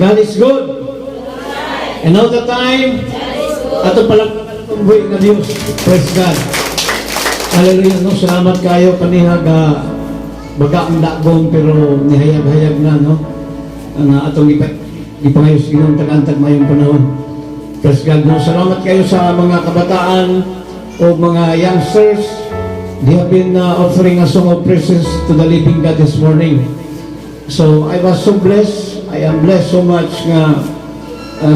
God is good. And all the time, ato palang buhay na Diyos. Praise God. Hallelujah. No? Salamat kayo kanihag baga ang dagong pero nihayag-hayag na, no? Ang atong ipangayos ginong tagantag mayong panahon. Praise God. No? Salamat kayo sa mga kabataan o mga youngsters. They have been offering a song of praises to the living God this morning. So I was so blessed. I am blessed so much nga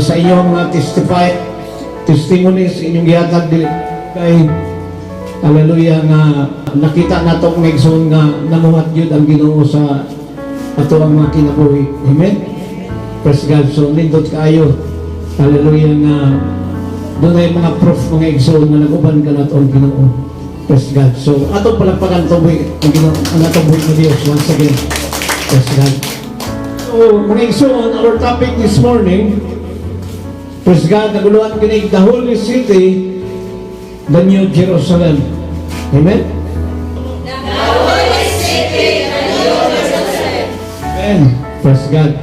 sa inyong mga testimonies, inyong gihatag kay hallelujah nga nakita nato ng exon nga namuhat yun ang Ginoo sa ato ang mga kinabuhi. Amen? Praise God. So nindot kayo. Hallelujah nga doon ay mga proof mga exon nga nag-uban ka nato ang Ginoo. Praise God. So ato palagpagan tuboy ang Ginoo ang atong buhay na Diyos once again. Praise God. So, mga igsoon, our topic this morning, praise God, naguluhan kinig the Holy City, the New Jerusalem. Amen? The Holy City, the New Jerusalem. Amen. Praise God.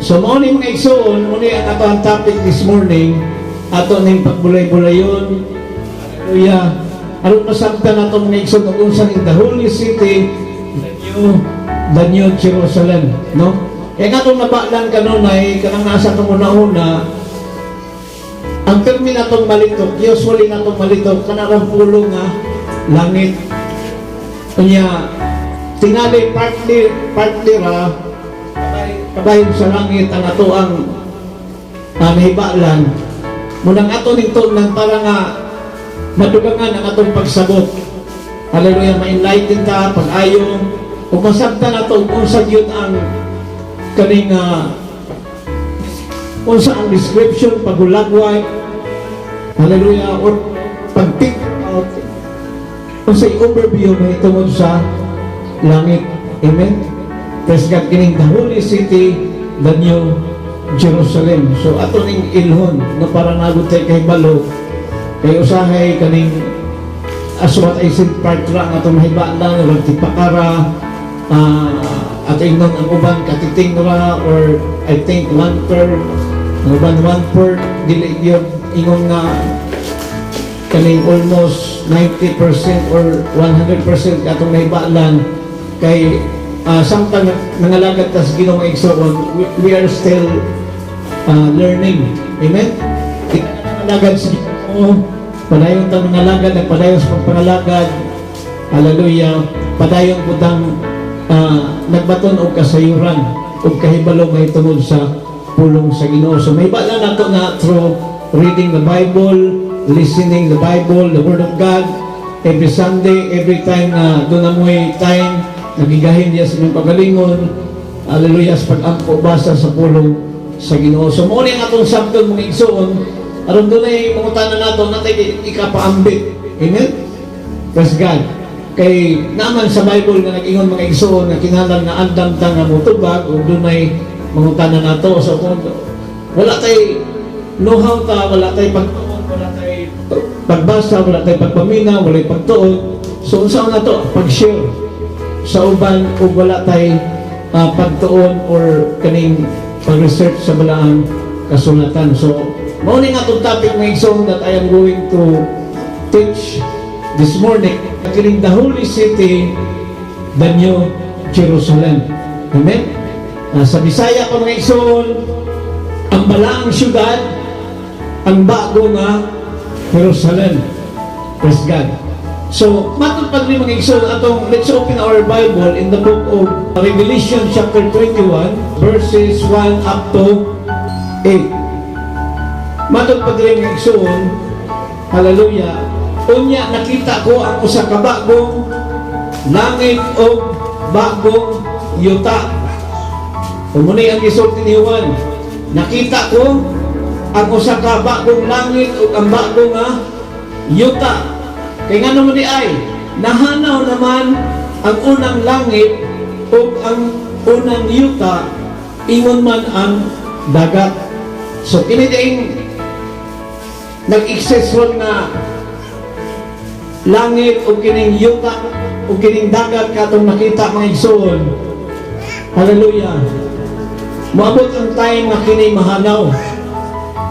So, mauni mga igsoon, mauni ang ato ang topic this morning, ato ning pagbulay-bulayon. Hallelujah. Aron masabtan nato mga igsoon, kung saan the Holy City, the New Jerusalem. No? Kaya nga itong nabalan kanunay, kanang nasa itong una-una, ang termi na itong malitok, usually na itong malitok, kanarang pulo nga, langit. Kanya, tingali partly ra, kabahin sa langit, ang ato ang nahibalan. Munang ato nito nang para nga, madugangan ang atong pagsabot. Hallelujah, ma-enlighten ta, pag-ayong, kung masabta na ito, kung sa yun ang kaning kung sa ang description, pagulagway, hallelujah, or pag-pick out, kung sa overview na itungod sa langit. Amen? Praise God, kining the Holy City, the New Jerusalem. So, ato ning ilhon, na para nagutay kay balo, kay usahay kaning as what I said, part ra, nga itong mahibaan lang, tipakara, at ingnon ang uban katiting ra or I think 1/3 ang uban 1/4 dili yun ingon nga kaning almost 90% or 100% katong nahibaalan kay samtang nangalagad tas Ginoo nga igsoon we are still learning. Amen? Nangalagad sa Ginoo padayon tang nangalagad nagpadayon sa pagpangalagad. Hallelujah. Padayon putang nagbaton og kasayuran og kahibalo may tungod sa pulong sa Ginoo. So may bala nato na through reading the Bible, listening the Bible, the Word of God, every Sunday, every time na doon na mo'y time, nagigahin niya sa inyong pagalingon, hallelujah, sa pag-ampo basa sa pulong sa Ginoo. So muna yung atong sabton mga igsoon, aron doon ay mangutanan nato natin ikapaambit. Amen? Praise God. Kay naman sa Bible nga nag-ingon mga igsoon na kinahanglan na andam ta nga motubag ug dunay mangutanan nato. So kung wala tay know-how ta, wala tay pagtuon, wala tay pagbasa, wala tay pagpamina, wala tay pagtuon. So unsa na to pag-share sa uban ug wala tay pagtuon or kaning pag-research sa balaang kasulatan. So mao ni nga tong topic mga igsoon that I am going to teach this morning. Kining the Holy City, the New Jerusalem. Amen? Sa Bisaya pa mga igsoon, ang balaang syudad, ang bago nga Jerusalem. Praise God. So, matupad rin mga igsoon atong, let's open our Bible in the book of Revelation chapter 21, verses 1 up to 8. Matupad rin mga igsoon, hallelujah, unya nakita ko ang usa ka bagong langit o bagong yuta. Umunay ang gisulti ni Juan. Nakita ko ang usa ka bagong langit o ang bagong yuta. Kay nga naman ay nahanaw naman ang unang langit o ang unang yuta, ingon man ang dagat. So kiniting nag-exist ron nga langit o kining yuta o kining dagat katong nakita mga igsoon. Hallelujah. Moabot ang time nga kini mahanaw.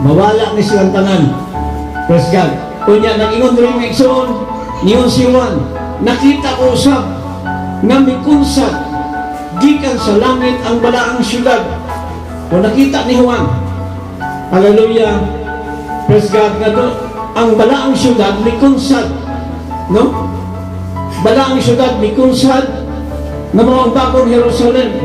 Mawala ni silang tanan. Praise God. Unya nag-ingon rin ng igsoon, niyon si Juan, nakita ko usab nga mikunsat gikan sa langit ang balaang syudad. O nakita ni Juan. Hallelujah. Praise God. Nga doon, ang balaang syudad mikunsat, no? Balaang syudad mikunsat nga mga bagong Jerusalem.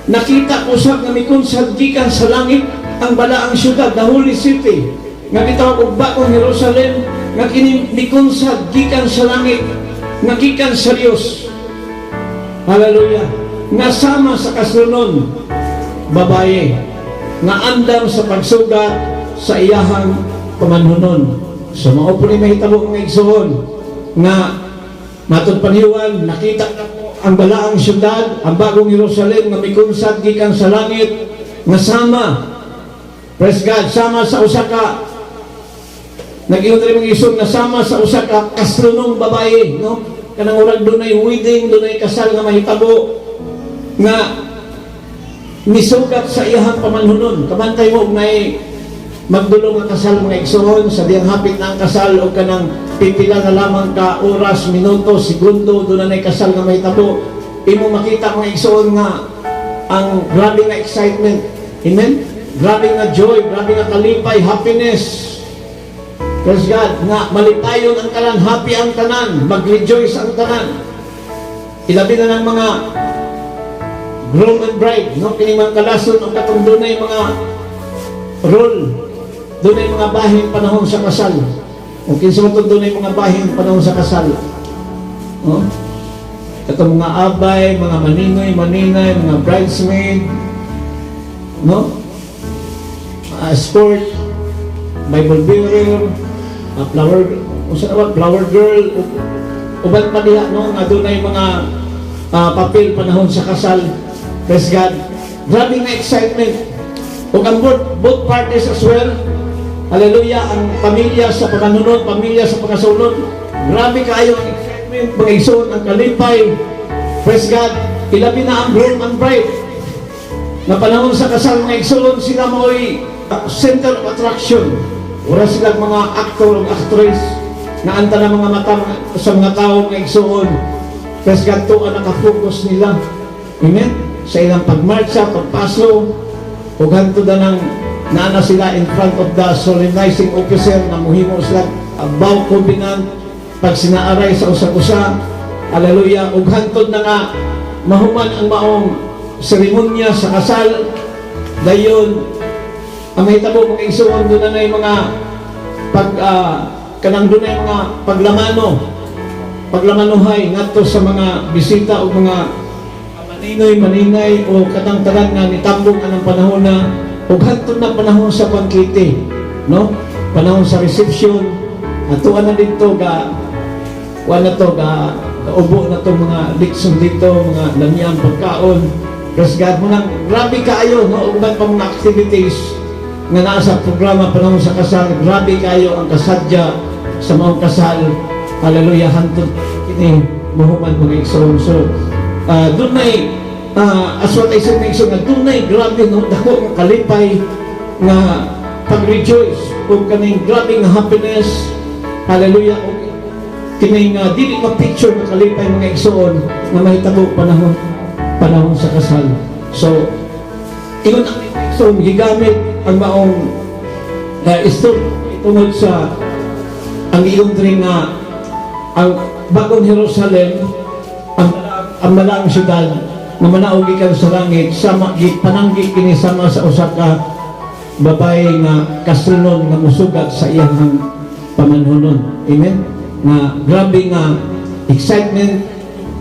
Nakita ko usab nga mikunsat gikan sa langit ang balaang syudad, the holy city. Nga gitawag og bagong Jerusalem, nga kini mikunsad gikan sa langit, nga gikan sa Dios. Hallelujah. Nga sama sa kasunod babaye, nga andam sa pagsugat sa iyahang pamanhunon. So mao po ni mahitabo nga igsoon nga matod paniwan, nakita ko ang balaang syudad, ang bagong Jerusalem nga mikunsad gikan sa langit, nga sama, praise God, sama sa usa ka nag-iyon rin mga isog na sama sa usa ka kaslunong babae, no? Kanang urag dunay wedding, dunay kasal nga mahitabo nga misugat sa iyahang pamanhunon. Kamantay mo may magdulong nga kasal mga igsoon sa diyang hapit na ang kasal o kanang pipila na lamang ka oras, minuto, segundo doon na kasal nga mahitabo. Imo makita mga igsoon nga ang grabe nga excitement. Amen? Grabe nga joy, grabe nga kalipay, happiness. Praise God, nga malipayon ang tanan, happy ang tanan, mag-rejoice ang tanan. Ilabi na ng mga groom and bride, no? Kini mga kalason o katong dunay mga role, dunay mga bahin panahon sa kasal. O kinsa man dunay mga bahin panahon sa kasal. No? Katong mga abay, mga maninoy, maninay, mga bridesmaid, no? Escort, Bible bearer, flower girl, uban pa diha, no? Nga dunay mga papel panahon sa kasal. Praise God. Grabe nga excitement. O ang both parties as well. Hallelujah. Ang pamilya sa pamanunod, pamilya sa pagkasulod. Grabe kayo ang excitement, pag-igsoon, ang kalipay. Praise God. Ilabi na ang groom and bride. Na panahon sa kasal, mga igsoon, sila mo'y center of attraction. Wala silang mga actor o actress na anta na mga mata sa mga tao mga igsoon. Praise God, to ang nakafocus nila. Amen? Sa ilang pagmarcha, pagpaso, o ganto na ng naana sila in front of the solemnizing officer na muhimo sila bow covenant pag sinaaray sa usag-usa. Hallelujah. O hantod na nga mahuman ang maong seremonya sa kasal. Dayon ang mahitabo mga igsoon doon na mga kanang doon na mga paglamanohay ngadto sa mga bisita o mga maninay o katang-taran nga nitambong anang panahon na o hantod na panahon sa pangkiti, no? Panahon sa reception atuan na dito wala to ubo na to mga likson dito, mga lamyang pagkaon. Praise God mo nang grabe kaayo, no? Uban pa mga activities nga nasa programa panahon sa kasal. Grabe kayo ang kasadya sa mga kasal. Hallelujah. Hantod kini muhuman mga igsoon. So doon ay as what I said na igsoon, doon ay grabe no, dako nga kalipay nga pag-rejoice o kaning grabe nga happiness. Hallelujah. O kining dili ma-picture nga kalipay mga igsoon nga mahitabo panahon sa kasal. So ingon ang igsoon gigamit ang maong story tungod sa ang iyong rin nga ang bagong Jerusalem, ang malaang syudad na manaog gikan sa langit, sama pananggi kini sama sa usa ka babae nga kasulon nga musugat sa iyang pamanhunon. Amen. Nga grabe nga excitement,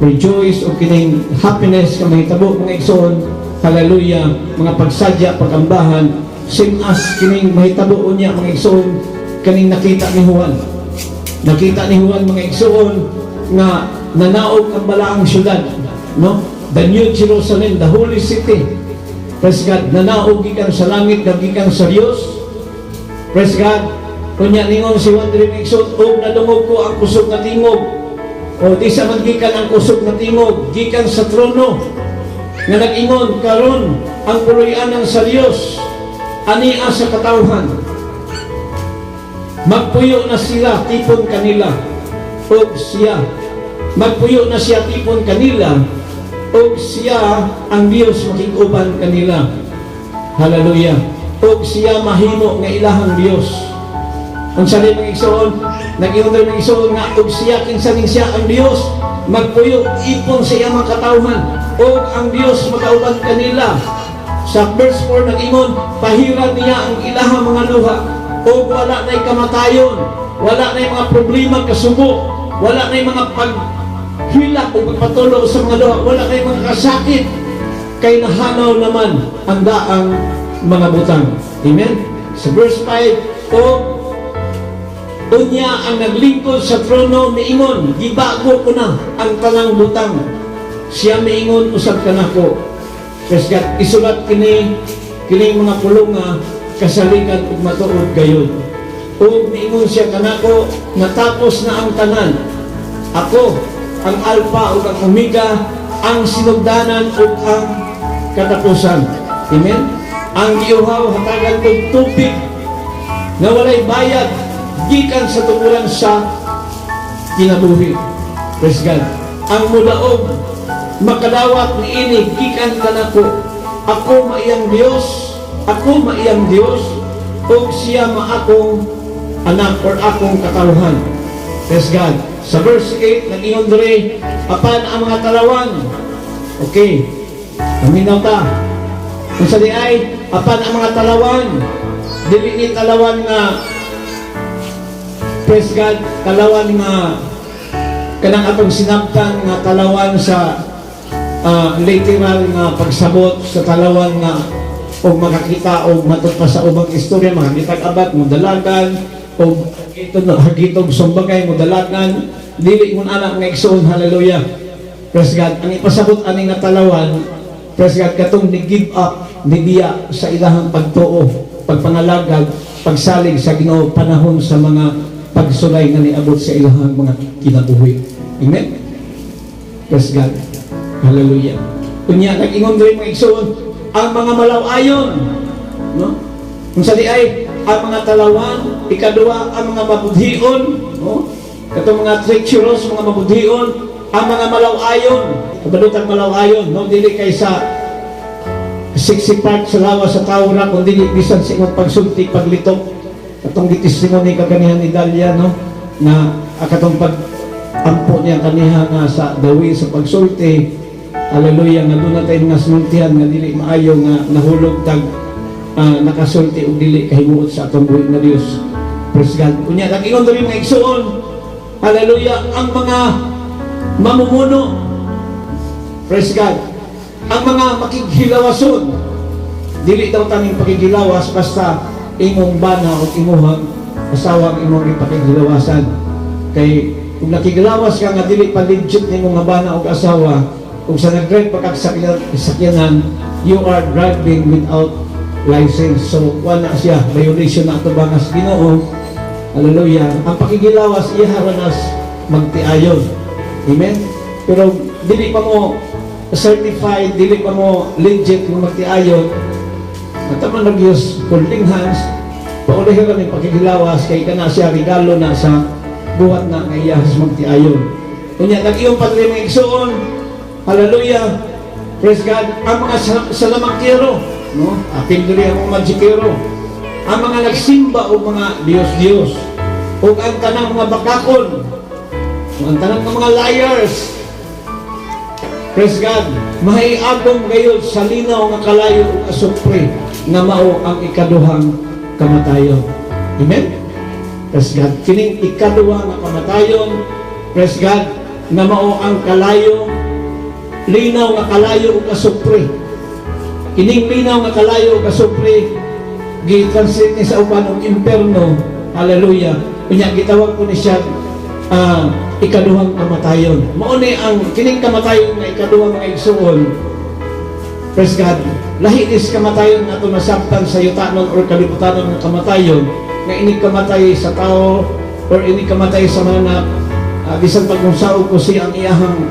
rejoice o kining happiness nga mahitabo mga igsoon. Hallelujah. Mga pagsadya, pagambahan, same as kining mahitabo unya mga igsoon kaning nakita ni Juan. Nakita ni Juan mga igsoon nga nanaog ang balaang syudad, no? The New Jerusalem, the holy city. Praise God, nanaog gikan sa langit, gikan sa Dios. Praise God. Kunya ningon si Juan diri mga igsoon, og nadungog ko ang kusog na tingog. O di sa man gikan ang kusog na tingog, gikan sa trono. nga nag-ingon karon ang puloy-anan sa Dios ania sa katawhan. Magpuyo na sila tipon kanila og siya. Magpuyo na siya tipon kanila og siya ang Dios makig-uban kanila. Hallelujah. Og siya mahimo nga ilahang Dios. Unsa din mga igsoon, nag-ingon din mga igsoon nga og siya kinsa ning siya ang Dios magpuyo ipon sa iyang mga katawhan og ang Dios magauban kanila. Sa verse 4 nag-ingon, pahiran niya ang ilahang mga luha og wala na'y kamatayon, wala na'y mga problema kasubo, wala na'y mga paghilak o pagpatulo sa mga luha, wala na'y mga kasakit, kay nahanaw naman ang daang mga butang. Amen? Sa verse 5, o unya ang naglingkod sa trono miingon, gibago ko na ang tanang butang. Siya miingon, usab ka nako. Kasi isulat kini mga pulong nga kasalikan ug matuod gayud. Ug miingon siya kanako, natapos na ang tanan. Ako ang Alpha ug ang Omega, ang sinugdanan ug ang katapusan. Amen? Ang giuhaw hatagan og tubig na walay bayad gikan sa tungkulan sa kinabuhi. Praise God. Ang mudaog makadawat ni ini gikan kanako. Ako maiyang Dios, ako maiyang Dios, ug siya maakong anak or akong katawhan. Praise God. Sa verse 8 nag-ingon diri, apan ang mga talawan. Okay. Paminaw ta. Kung sa di ay, apan ang mga talawan, dili ni talawan nga praise God, talawan nga kanang atong sinabtan nga talawan sa literal nga pagsabot sa talawan nga o makakita o matugpa sa ubang istorya, makakita abat mo dalagan o hagitog sumbagay mo dalagan, dili mo anak nga igsoon. Hallelujah. Praise God. Ang ipasabot aning nga talawan, praise God, katong ni-give up ni diya sa ilahang pagtuo, pagpangalagag, pagsalig sa Ginoo panahon sa mga pagsulay nga niabot sa ilahang mga kinabuhi. Amen? Praise God. Hallelujah. Kunya, nag-ingon rin mga igsoon, ang mga malaw-ayon, no? Kung sa di ay, ang mga talawan, ikaduwa, ang mga mabudhion, no? Katong mga treacherous, mga mabudhion, ang mga malaw-ayon, kabalutang malaw-ayon, no? Dili kay sa 60 part sa lawas sa tawra, kung dili bisan sa imong pagsulti, paglitok, katong gitistimony kaganihan ni Dalia, no? Na katong pag-ampo niya kaniha nga sa dawi sa pagsulti. Hallelujah, nga doon natin nga sinultihan nga dili maayo nga nahulog tag nakasulti o dili kahimuot sa atong buhay na Diyos. Praise God. Kunya, nag-ingon rin mga igsoon, hallelujah, ang mga mamumuno, praise God, ang mga makighilawason, dili daw taning pakighilawas basta imong bana o imuhang asawa ang imong ipakighilawasan. Kay kung nakigilawas ka nga dili pa legit nimong nga bana o asawa, kung sa nag-drive pagkasakyanan, you are driving without license. So wala siya, violation na ito ba nga sa Ginoo. Hallelujah. Ang pakigilawas iya haranas magtiayon. Amen. Pero dili pa mo certified, dili pa mo legit yung magtiayon, nataman nag-use holding hands, paulihin kami pakigilawas, kay ka na siya regalo na sa buhat na ngayahas magtiayon. Kunya, nag-iyong padre mga igsoon, hallelujah, praise God, ang mga salamangkero, no? Apil diri ang mga magikero, ang mga nagsimba o mga Diyos-Diyos, o ang tanang mga bakakon, o ang tanang mga liars, praise God, mahiagong gayon sa linaw nga kalayo o kasupre na mao ang ikaduhang kamatayon. Amen? Praise God. Kining ikaduha nga kamatayon, praise God, na mao ang kalayo, linaw nga kalayo o kasupre. Kining linaw nga kalayo o kasupre, gi-translate ni sa uban ng imperno, hallelujah, kunya gitawag ko ni siya ikaduhang kamatayon. Mao ni ang kining kamatayon nga ikaduhang mga igsoon, praise God, lahi is kamatayon na ito nasabtan sa yutanon or kalibutanon ng kamatayon nga ini kamatay sa tao or ini kamatay sa mananap, bisan pag nungsaog ko siya ang iyahang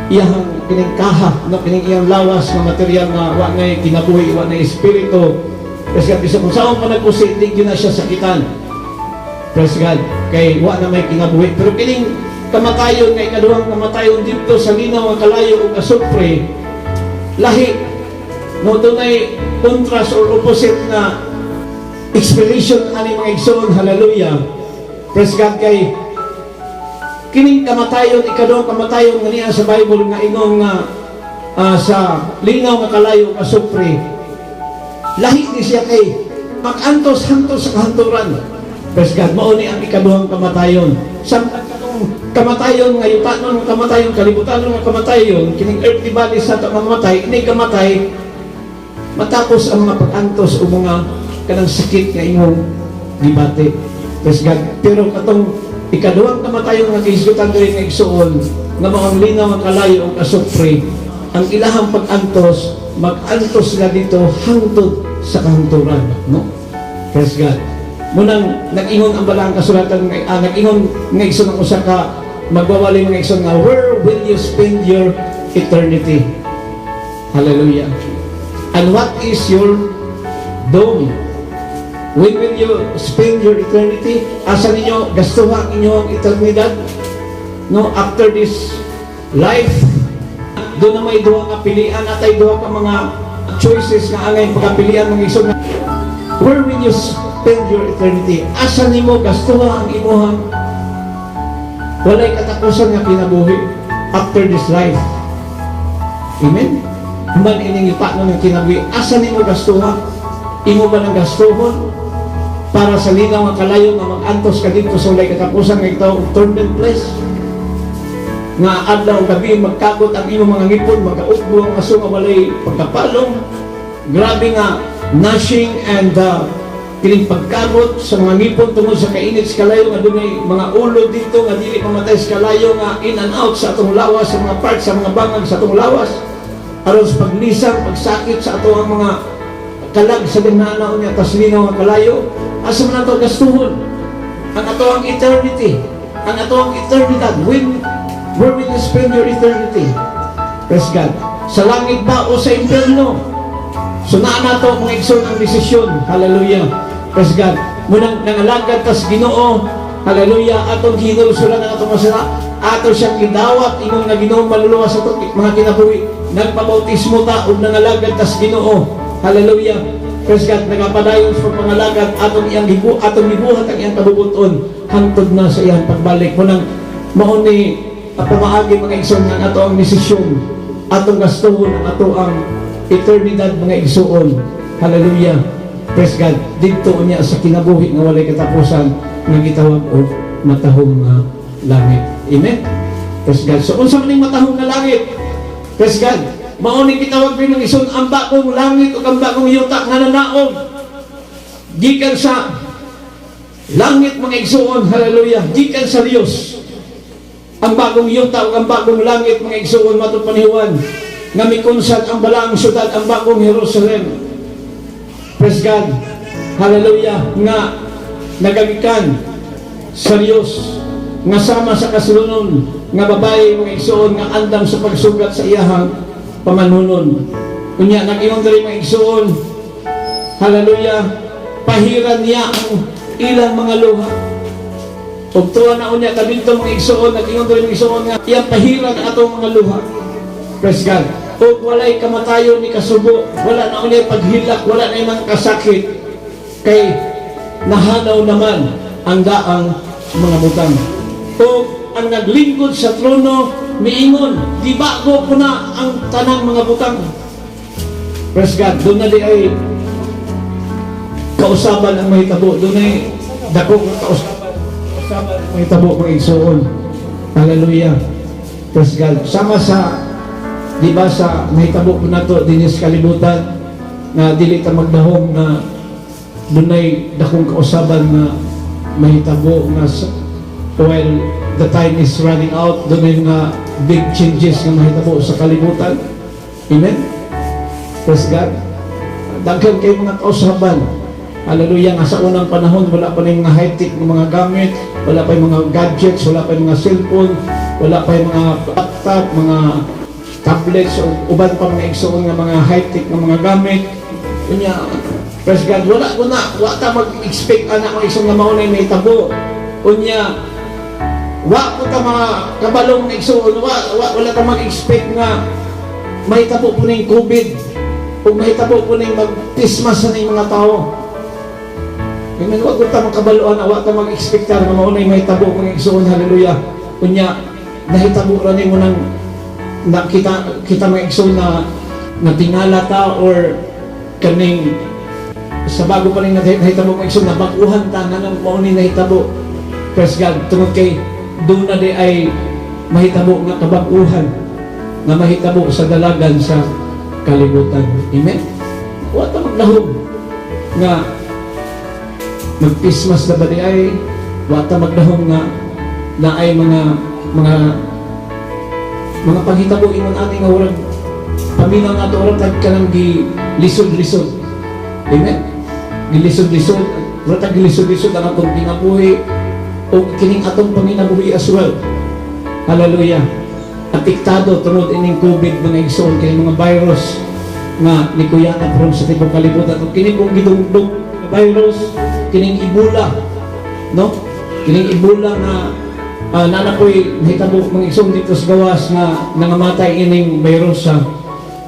iyang kining kaha, no, kining iyang lawas nga material nga wa na kinabuhi, wa na espiritu. Praise God, bisa kung saan pa nagpusi, hindi yun na siya sakitan. Praise God, kay wa na may kinabuhi. Pero kining kamatayon, nga ikaduhang kamatayon dito sa linaw ang kalayo o kasupre, lahi, no, doon ay contrast or opposite na explanation ani mga igsoon. Hallelujah. Praise God, kay kining kamatayon, ikaduhang kamatayon nga niya sa Bible nga ingon nga sa linaw nga kalayo kasupre, lahi ni siya kay mag-antos-hantos sa kahanturan. Praise God, mao ni ang ikaduhang kamatayon. Samtang katong kamatayon nga yuta nun nga kamatayon, kalibutan nun nga kamatayon, kining earthly body sa ito mamatay, ini kamatay matapos ang mga pag-antos o mga kanang sakit nga imong gibati. Praise God. Pero katong ikaduhang kamatayon nga gihisgutan diri nga igsuon nga maong linaw ang kalayo o kasupre, ang ilahang pag-antos, mag-antos nga dito hangtod sa kahanturan, no? Praise God. Munang nag-ingon ang balang kasulatan, nag-ingon nga igsoon ang usa ka magwawali mga igsoon nga, where will you spend your eternity? Hallelujah. And what is your dome? When will you spend your eternity? Asa ninyo gastuhan inyong eternidad? No, after this life, doon na may duha nga pilian at ay duha ka mga choices nga angay pagkapilian ng isog. Where will you spend your eternity? Asa nimo gastuhan ang imuhang walay katapusan nga kinabuhi after this life? Amen? Man ining ipa ng kinabuhi, asa nimo gastuhan? Imo ba nang gastuhon para sa linaw nga kalayo nga mag-antos ka dito sa walay katapusan nga ito torment place? Nga adlaw gabi magkakot ang imong mga ngipon, magkaugbo ang aso nga walay pagkapalong. Grabe nga gnashing and kining pagkabot sa mga ngipon tungod sa kainit sa kalayo nga dunay mga ulo dito nga dili mamatay sa kalayo nga in and out sa atong lawas, sa mga parts sa mga bangag sa atong lawas aron sa paglisang, pagsakit sa atong mga kalag sa dinhanaw niya tas linaw nga kalayo. Asa man ato gastuhon ang atong eternity, ang atong eternidad? Where will you spend your eternity? Praise God. Sa langit ba o sa impyerno? So naa nato mga igsoon ang desisyon. Hallelujah. Praise God. Munang nangalagad tas Ginoo, hallelujah, atong hinulsulan ang atong masala, ato siyang gidawat ingon nga Ginoo maluluwas sa atong mga kinabuhi. Nagpabautismo ta ug nangalagad tas Ginoo. Hallelujah. Praise God. Nagapadayon sa pangalagad atong iyang atong gibuhat ang iyang kabubuton hangtod na sa iyang pagbalik. Munang mao ni pamaagi mga igsoon nga ato ang desisyon, atong gastuhon ang ato ang eternidad mga igsoon. Hallelujah. Praise God. Dito niya sa kinabuhi nga walay katapusan nga gitawag og matahong nga langit. Amen. Praise God. So unsa man ning matahong nga langit? Praise God. Mao ni gitawag ng igsoon ang bagong langit o ang bagong yuta nga nanaog gikan sa langit mga igsoon. Hallelujah. Gikan sa Dios. Ang bagong yuta o ang bagong langit mga igsoon matod panihuan nga mikunsad ang balaang syudad, ang bagong Jerusalem. Praise God. Hallelujah. Nga nagagikan sa Diyos nga sama sa kasulunod nga babae mga igsoon nga andam sa pagsugat sa iyahang pamanunon. Kunya nag-ingon diri mga igsoon, hallelujah, pahiran niya ang ilang mga luha. Ug tuwa na unya kadto mga igsoon, nag-ingon diri mga igsoon nga iyang pahiran ang atong mga luha. Praise God. Ug walay kamatayon ni kasubo, wala na unya paghilak, wala na imong kasakit, kay nahanaw naman ang daang mga butang. Ug ang naglingkod sa trono miingon, di ba ko na ang tanang mga butang. Praise God. Doon na di ay kausaban ang mahitabo, doon ay dako nga kausaban ang mahitabo mga igsoon. Hallelujah. Praise God. Sama sa di ba sa mahitabo ko na to dinis kalibutan na dili ta magdahom na dunay dakong kausaban na mahitabo nga while the time is running out, dunay nga big changes nga mahitabo sa kalibutan. Amen. Praise God. Daghan kay mga kausaban. Hallelujah. Nga sa unang panahon wala pa ning mga high-tech ng mga gamit, wala pa yung mga gadgets, wala pa yung mga cellphone, wala pa yung mga laptop, mga tablets, o uban pa mga igsoon nga mga high-tech nga mga gamit. Kunya, praise God, wala ta mag-expect anak mo isang nga maunay may tabo. Kunya, wa ko ta mga kabalong nga igsoon, wala ta mag-expect nga may tabo po na yung COVID, o may tabo po na yung mag-Christmas na yung mga tao. Amen, wag ko ta magkabaluan, wag ta mag-expect nga maunay may tabo mga igsoon, hallelujah. Kunya, nahitabo ra nimo nang kita mga igsoon na tingala ta or kaning sa bago pa rin nahitabo mga igsoon na baguhan ta nga nang mauni nahitabo. Praise God, tungod kay doon na di ay mahitabo nga kabaguhan nga mahitabo sa dalagan sa kalibutan. Amen? Wa ta maglahom nga mag-Christmas na ba di ay wa ta maglahom nga na ay mga panghitabo ingon ating nga walang paminaw nga ito walang tagkanang gilisod-lisod. Amen? Gilisod-lisod, walang tag-gilisod-lisod ang atong pinabuhi o kining atong panginabuhi as well. Hallelujah. Apiktado tungod ining COVID mga igsoon kay mga virus nga ni Kuyana from sa tibok kalibutan. Kini kung gidungdog na virus, kining Ebola, no? Kining Ebola na nanapoy nahitabo mga igsoon dito sa gawas nga nangamatay ining virus sa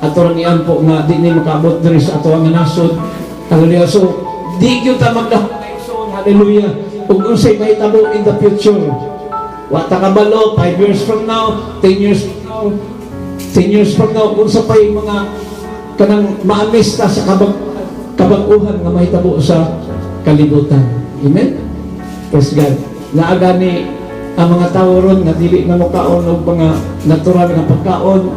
ato niyan po nga di ni makaabot diri sa ato nga nasod. Hallelujah. So di gyud ta magdahom mga igsoon, hallelujah, ug unsay mahitabo in the future. Wa ta kabalo 5 years from now, 10 years from now, 10 years from now, unsa pa yung mga kanang maamista sa kabaguhan nga mahitabo sa kalibutan. Amen? Praise God. Naaga ni ang mga tao ron nga dili na mokaon og mga natural nga pagkaon,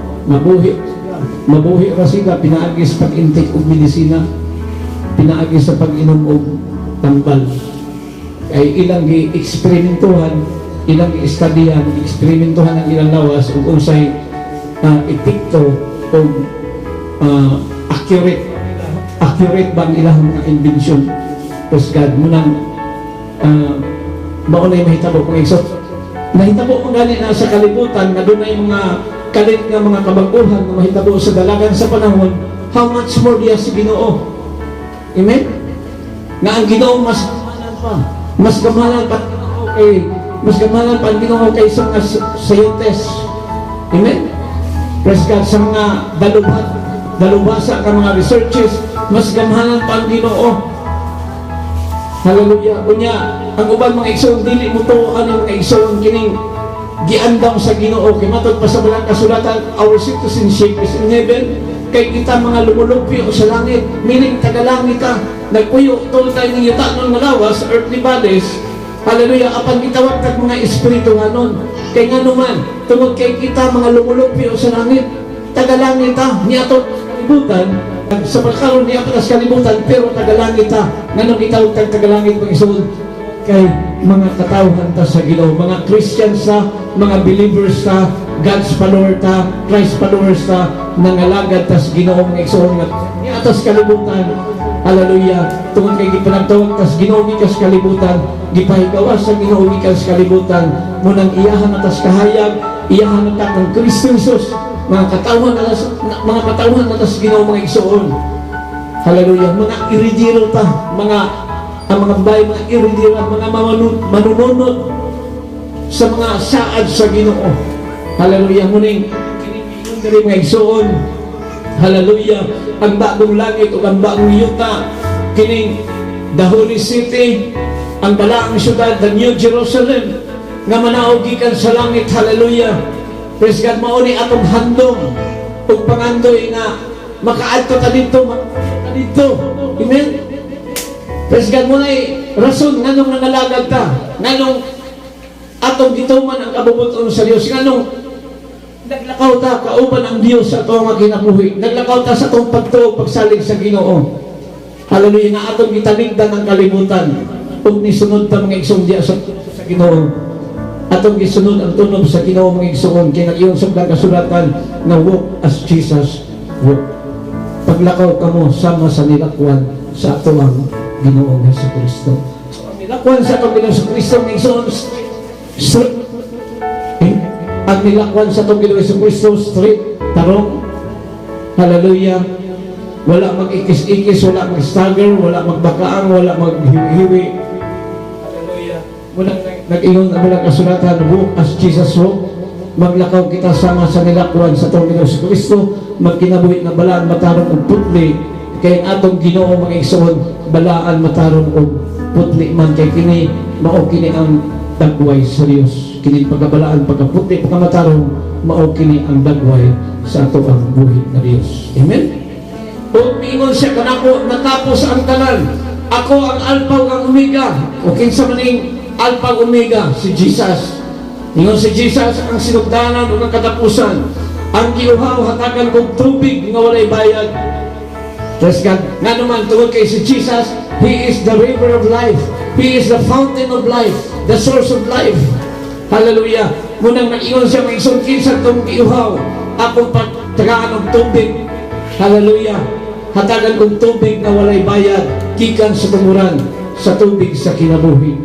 mabuhi ra sila pinaagi sa pag-intake og medisina, pinaagi sa pag-inom og tambal. Kay ilang gi-eksperimentuhan, ilang i-studihan, eksperimentuhan ang ilang lawas ug unsay epekto o accurate ba ang ilang mga invention. Praise God. Munang maunay mahitabo kung isot. Nahitabo mo gani na sa kalibutan na doon ay mga kalit nga mga kabaguhan na mahitabo sa dalagan sa panahon, how much more diya si Ginoo? Amen? Nga ang Ginoo mas gamanan pa. Mas gamanan pa kay mas gamanan pa ang Ginoo kay sa mga scientists. Amen? Praise God, sa mga dalubhasa ka mga researches, mas gamanan pa ang Ginoo. Hallelujah. Kunya, ang uban mga igsoon dili mo to ano mga igsoon kining giandam sa Ginoo kay matod pa sa balang kasulatan, our citizenship is in heaven. Kay kita mga lumulupyo sa langit, meaning tagalangit ta, nagpuyo tol tayo ng yuta ng malawas, earthly bodies. Hallelujah. Apan gitawag tag mga espiritu nganon. Kay nganuman, tungod kay kita mga lumulupyo sa langit, tagalangit ta, niya to kalibutan, sa pagkaroon niya pa sa kalibutan, pero tagalangit ta. Nganong itawag tag tagalangit mga igsoon? Kay mga katawhan ta sa Ginoo, mga Christians ta, mga believers ta, God's follower ta, Christ followers ta, nangalagad ta sa Ginoo mga igsoon nga niya atas kalibutan. Hallelujah. Tungod kay gipanagtawag ta sa Ginoo gikas kalibutan, gipahigawas sa Ginoo gikas kalibutan, munang iyahan atas kahayag, iyahan ta ng Kristo Jesus, mga katawhan na sa Ginoo mga igsoon. Hallelujah. Mga iridiro ta, ang mga babae, mga iridiro, mga manununod sa mga saad sa Ginoo. Hallelujah. Muning kinikiyon diri mga igsoon. Hallelujah. Ang bagong langit o ang bagong yuta, kining the Holy City, ang balaang syudad, the New Jerusalem, nga manaog gikan sa langit. Hallelujah. Praise God. Mauni atong handom ug pangandoy nga makaadto ta dito, Amen. Praise God. Muna rason nganong nangalagad ta, nganong atong gituman ang kabubuton sa Dios, nganong naglakaw ta kauban ang Dios sa ato nga kinabuhi, naglakaw ta sa atong pagtuo pagsalig sa Ginoo. Hallelujah. Nga atong gitaligdan ang kalibutan ug nisunod ta mga igsoon diya sa Ginoo. Atong gisunod ang tunog sa Ginoo mga igsoon kay nag-iyon sa kasulatan na walk as Jesus walk. Paglakaw kamo sama sa nilakwan sa ato ang Ginoo sa Kristo. So ang nilakwan sa atong Ginoo sa Kristo mga igsoon ang nilakwan sa itong Ginoong Jesucristo, straight, tarong. Hallelujah. Wala mag-ikis-ikis, wala mag-stagger, wala magbakaang, wala maghiwi-hiwi. Hallelujah. Muna nag-ingon ang mga kasulatan, walk as Jesus walk. Maglakaw kita sama sa nilakwan sa itong Ginoong Jesucristo, magkinabuhi na balaan matarong og putli, kay atong Ginoo mga igsoon, balaan matarong og putli man, kay kini mao kini ang dagway sa Dios. Kini pagkabalaan, pagkaputli, pagkamatarong, mao kini ang dagway sa ato ang buhi na Dios. Amen. O mingon siya kanako, natapos ang tanan. Ako ang Alpha ug ang Omega. O kinsa maning Alpha ug Omega? Si Jesus. Mingon si Jesus ang sinugdanan ug ang katapusan. Ang giuhaw hatagan kog tubig nga walay bayad. Praise God. Nga naman tungod kay si Jesus, He is the river of life. He is the fountain of life, the source of life. Hallelujah. Munang nag-ingon siya, may isang kinsa itong giuhaw. Akong pagtagaan ng tubig. Hallelujah. Hatagan kong tubig na walay bayad, gikan sa tumuran, sa tubig sa kinabuhi.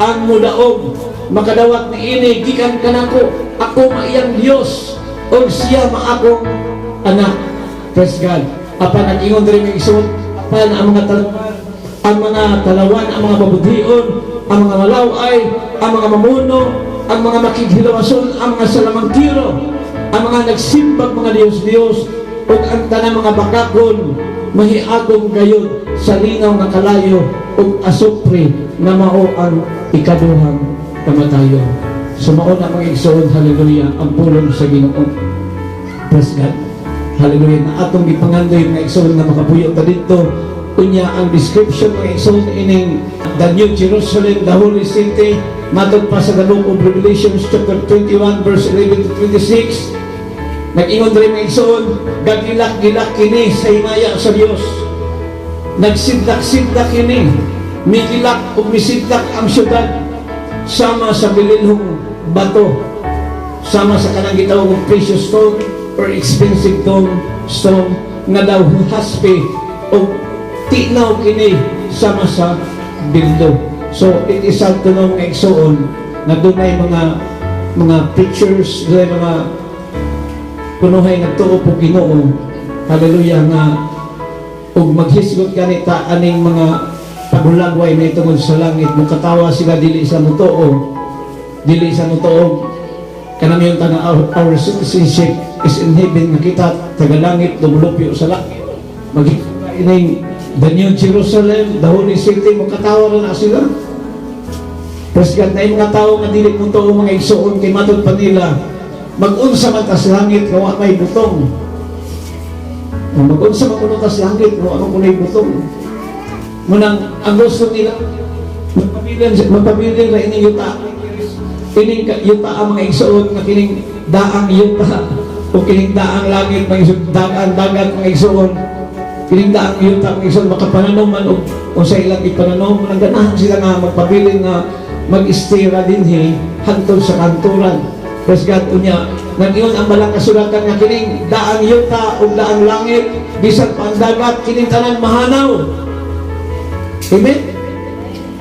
Ang mudaog, makadawat ni ini, gikan kanako, ako maiyang Diyos, o siya maakong anak. Praise God. Apa nag-ingon rin may isuot, apa na ang mga talawan, ang mga babudhion, ang mga malaway, ang mga mamuno, ang mga makighilawason, ang mga salamangkiro, ang mga nagsimbag mga Diyos-Diyos, o ang tanang mga bakakon, mahiagong gayon sa linaw nga kalayo, o asupre na mao ang ikaduhang kamatayon. Sumao na mga igsoon, hallelujah, ang pulong sa Ginoo. Praise God. Hallelujah. Na atong gipangandoy mga igsoon na makapuyo ta dito. Unya ang description mga igsoon ining the New Jerusalem, the Holy City, matod pa sa the book of Revelation chapter 21 verse 11 to 26. Nag-ingon rin mga igsoon, gagilak-gilak kini sa himaya sa Dios. Nagsidlak-sidlak kini, migilak ug misidlak ang syudad sama sa bilinhong bato, sama sa kanang gitawag og precious stone or expensive stone nga daw haspe o tinaw kini sama sa bildo. So it is sad to know mga igsoon na dunay mga pictures, dunay mga kunuhay nagtuo po Ginoo, hallelujah, nga ug maghisgot kanita aning mga pagulagway na itungod sa langit, mukatawa sila dili sa mutuo, dili sa mutuo kanang yung taga our citizenship is in heaven, nga kita taga-langit, lumulupyo sa langit, magiging ining the New Jerusalem, the Holy City, mukatawa na sila. Praise God. Na yung mga tao nga dili mutuo mga igsoon, kay matod pa nila mag-unsa man tas langit nga may butong. Mag-unsa man kuno tas langit nga ano kunay butong. Munang ang gusto nila magpabilin ra ining yuta. Kining yuta ang mga igsoon nga kining daang yuta o kining daang langit mga daang dagat mga igsoon. Kining daang yuta mga igsoon makapananaw man o sa ilang ipananaw man ganahan sila nga magpabilin nga mag-istira dinhi hangtod sa kanturan. Praise God. Unya nag-iyon ang balang kasulatan nga kining daang yuta o daang langit bisan pa ang dagat kining tanan mahanaw. Amen.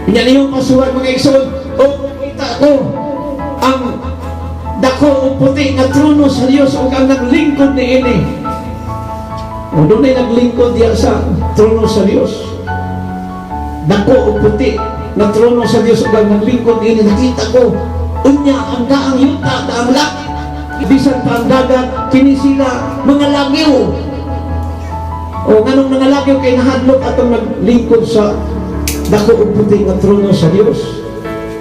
Unya niyong pasuwan mga igsoon, o kita ko ang dako o puti nga trono sa Dios o ang naglingkod ni ini. O doon ay naglingkod diya sa trono sa Dios. Dako o puti na trono sa Dios o ang naglingkod ni ini. Nakita ko unya ang daang yuta, daang langit, bisan pa ang dagat, kini sila mga lagyo. O nganong mga lagyo kay nahadlok atong naglingkod sa dako ug puti nga trono sa Dios.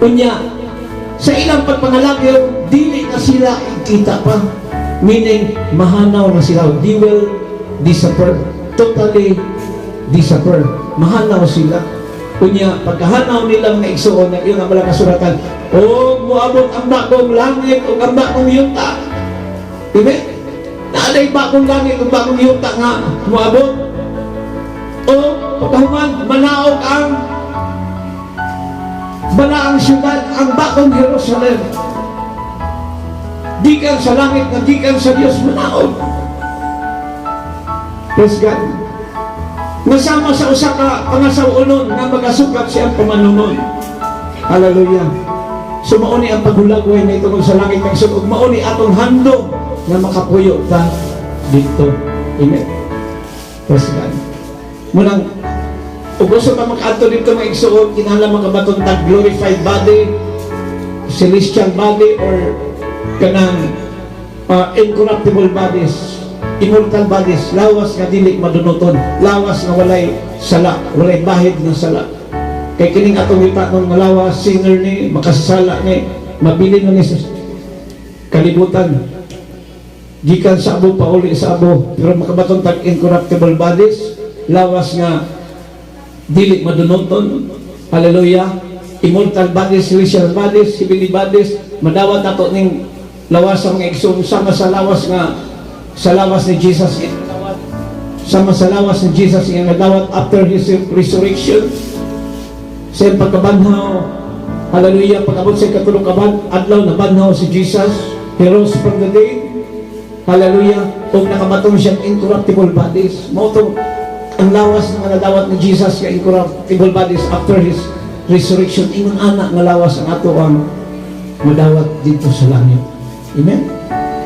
Unya sa ilang pagpangalagyo, dili na sila ikita pa, meaning mahanaw na sila, they will disappear, totally disappear, mahanaw sila. Unya pagkahanaw nila mga igsoon na iyon ang malang kasuratan, o muabot ang bakong langit o ang bakong yuta. Diba? Naaday bakong langit o bakong yuta nga muabot. O pagkahuman manaog ang balaang syudad, ang bakong Jerusalem, gikan sa langit na gikan sa Dios manaog. Praise God. Nasama sa usa ka pangasawunon nga magasugap siyang pamanunon. Hallelujah. So mauni ang paghulagway na itong sa langit ng ug mauni atong handog na makapuyo ta dito. Amen. Praise God. Munang ug gusto ka makaadto dito mga igsoon, kinahanglan makabaton tag glorified body, celestial body, or kanang incorruptible bodies, immortal bodies, lawas nga dili madunoton, lawas nga walay sala, walay bahid nga sala. Kay kining atong itanong nga lawas, sinner ni makasasala ni mabilin na ni sa kalibutan, gikan sa abo pauli sa abo, pero makabaton tag incorruptible bodies, lawas nga dili madunoton. Hallelujah. Immortal bodies, celestial bodies, heavenly bodies, madawat nato ning lawas ang igsoon sama sa lawas ni Jesus, sama sa lawas ni Jesus nga nadawat after his resurrection sa pagkabanhaw. Hallelujah. Pag-abot sa katulong adlaw na banhaw si Jesus, he rose from the dead. Hallelujah. Kung nakabatong siyang incorruptible bodies, motong ang lawas nga nadawat ni Jesus nga incorruptible bodies after his resurrection, ingon anak nga lawas ang ato ang madawat dito sa langit. Amen.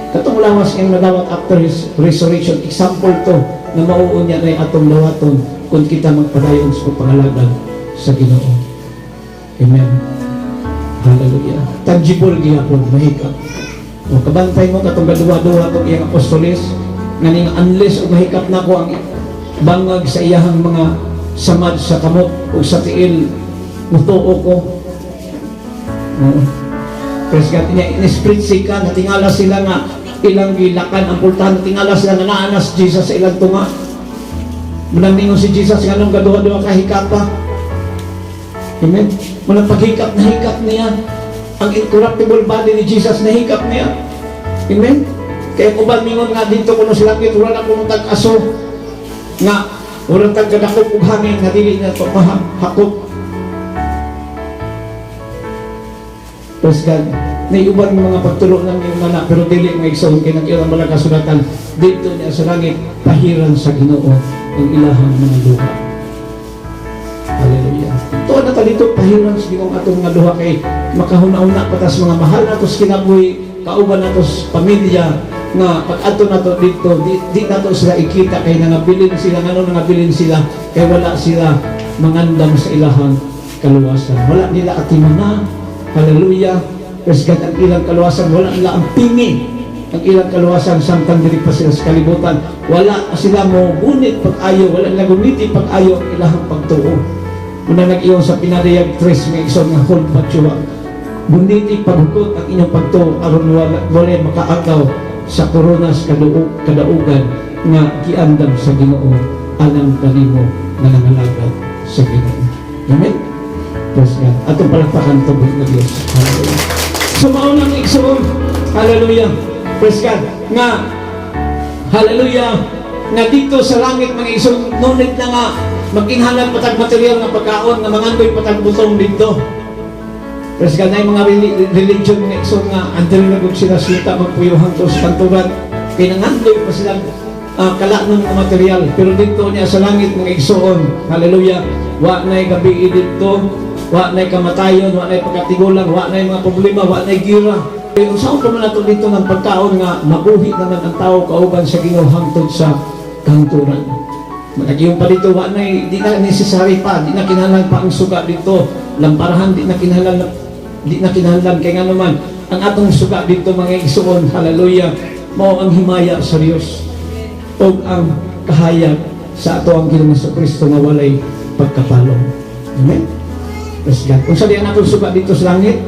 Katong lawas ang madawat after his resurrection, example to na mauunya na atong dawaton kung kita magpadayon sa pangalagad sa Ginoo. Amen. Hallelujah. Tangible gihapon, mahikap. O kabantay mo katong gaduwa-duwa itong iyang apostolis, nga ning unless o mahikap na ko ang bangag sa iyahang mga samad sa kamot o sa tiil, mutuo ko. Praise God. In-spirit ka, natingala sila nga ilang gilakan ang pultahan, natingala sila nga naanas Jesus sa ilang tunga. Manang si Jesus nga nung gaduwa-duwa kahikapa. Amen. Manang paghikap na hikap niya ang incorruptible body ni Jesus, na hikap niya. Amen. Kaya uban mingon nga dito kuno sa langit, wala na kuno tag-aso nga wala tag-kadakop ug hangin nga dili na to mahakop. Praise God. Naiuban mga pagtulo ng iyong anak, pero dili nga igsoon kay nang ilang mga kasulatan dito niya sa langit, pahiran sa Ginoo ang ilahang mga luha. Hallelujah. Tuwa na ta dito, pahiran sa Ginoo atong nga luha, kay makahuna-una patas mga mahal natos kinabuhi, kauban natos pamilya, nga pag ato na to dito, di na to sila ikita, kay nangabilin sila, nangabilin sila, kay wala sila mangandam sa ilahang kaluwasan. Wala nila atimana. Hallelujah. Praise God. Ang ilang kaluwasan, wala nila ang pingi. Ang ilang kaluwasan, samtang diri pa sila sa kalibutan, wala sila mo gunit pag-ayo, wala nila guniti pag-ayo ang ilahang pagtuo. Muna nag-iyon sa pinariyag 3 may isang nga hold patsyuwa, guniti paghukot ang inyong pagtuo aron wala makaagaw sa koronas kadaugan nga giandam sa Ginoo alang kanimo nga nangalagad sa Ginoo. Amen. Praise God. Atong palakpakan tubig na Diyos. Hallelujah. So maunang igsoon, hallelujah, praise God, nga hallelujah, nga dito sa langit mga igsoon, ngunit na nga maginghalan patag material nga pagkaon nga mangandoy patag butong dito. Praise God. Na yung mga religion mga igsoon nga andun na kung sila sita magpuyuhan to sa kanturan, kaya nangandoy pa silang kala ng material, pero dito niya sa langit mga igsoon, hallelujah, wa na'y gabi dito, wa na'y kamatayon, wa na'y pagkatigulan, wa na'y mga problema, wa na'y gira. Kung saan pa man nato dito ng pagkaon nga mabuhi naman ang tao kauban sa Ginoo hangtod sa kanturan. Magagiyon pa dito, wa na'y di na necessary pa, di na kinahanglan pa ang suga dito, lamparahan di na kinahanglan, kaya nga naman ang atong suga dito mga igsoon, hallelujah, mao ang himaya sa Dios o ang kahayag sa ato ang Ginoong Kristo nga walay pagkapalong. Amen. Praise God. Kung saan natin suga dito sa langit,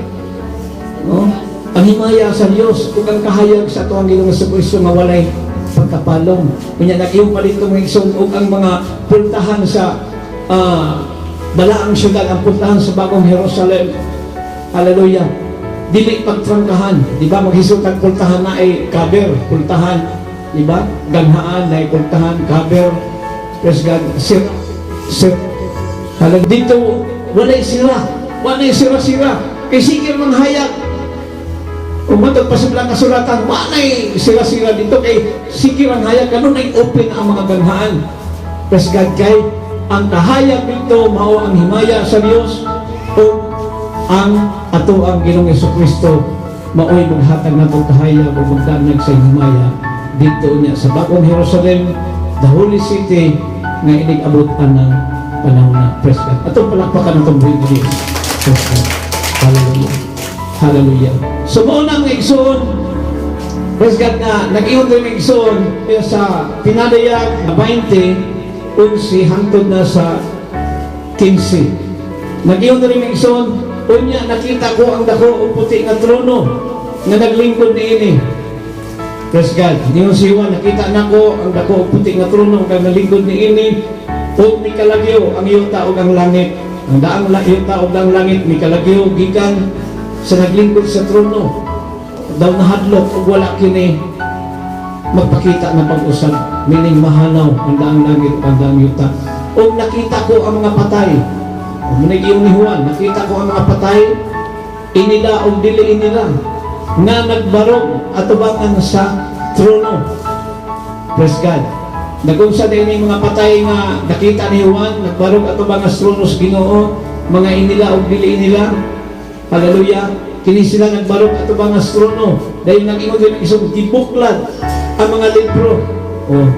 no? Ang himaya sa Diyos, kung ang kahayag sa ito ang Ginoong Kristo nga walay pagkapalong. Kanya nag-iyon pa dito mga igsoon, o ang mga puntahan sa balaang syudad, ang puntahan sa bagong Jerusalem. Hallelujah. Dili pagtrangkahan. Di ba? Maghisog ang puntahan na ay kaber, puntahan. Di ba? Ganhaan na ay puntahan, kaber. Praise God. Hallelujah. Dito, walay sira. Walay sira-sira. Kay sikir man hayag. Umatag pa sa bilang kasulatan, walay sira-sira dito. Kay sikir ang hayag. Ganun ay open ang mga ganhaan. Praise God. Kay ang kahayag dito, mao ang himaya sa Diyos. O ang ato ang Ginoong Jesucristo maoy maghatag nato kahayag o magdanag sa himaya dito niya sa bagong Jerusalem, the Holy City nga inig-abutan ng panahon na praise God. Atong palakpakan itong buhay dili. Praise God. Hallelujah. Hallelujah. So mao na ang igsoon, praise God, na nag-iyon rin ang igsoon sa pinadayag na 20 11 hangtod na sa 15. Nag-iyon rin ang igsoon, unya nakita ko ang dako o puti nga trono nga naglingkod niini. Praise God. Niyon siwa, nakita na ko ang dako o puti nga trono nga naglingkod niini. O ni kalagyo ang yuta o ang langit. Ang daang yuta o ang langit ni kalagyo gikan sa naglingkod sa trono. Daw nahadlok o wala kini magpakita na pag-usab, meaning mahanaw ang daang langit o ang daang yuta. O nakita ko ang mga patay. O manigiyong ni Juan, nakita ko ang mga patay, inila o dili inila, nga nagbarog atubangan sa trono. Praise God. Nagunsa din yung mga patay nga nakita ni Juan, nagbarog atubangan sa trono sa Ginoo, mga inila o dili inila. Hallelujah. Kini sila nagbarog atubangan sa trono dahil nag-ingon din isang gibuklad ang mga libro. O,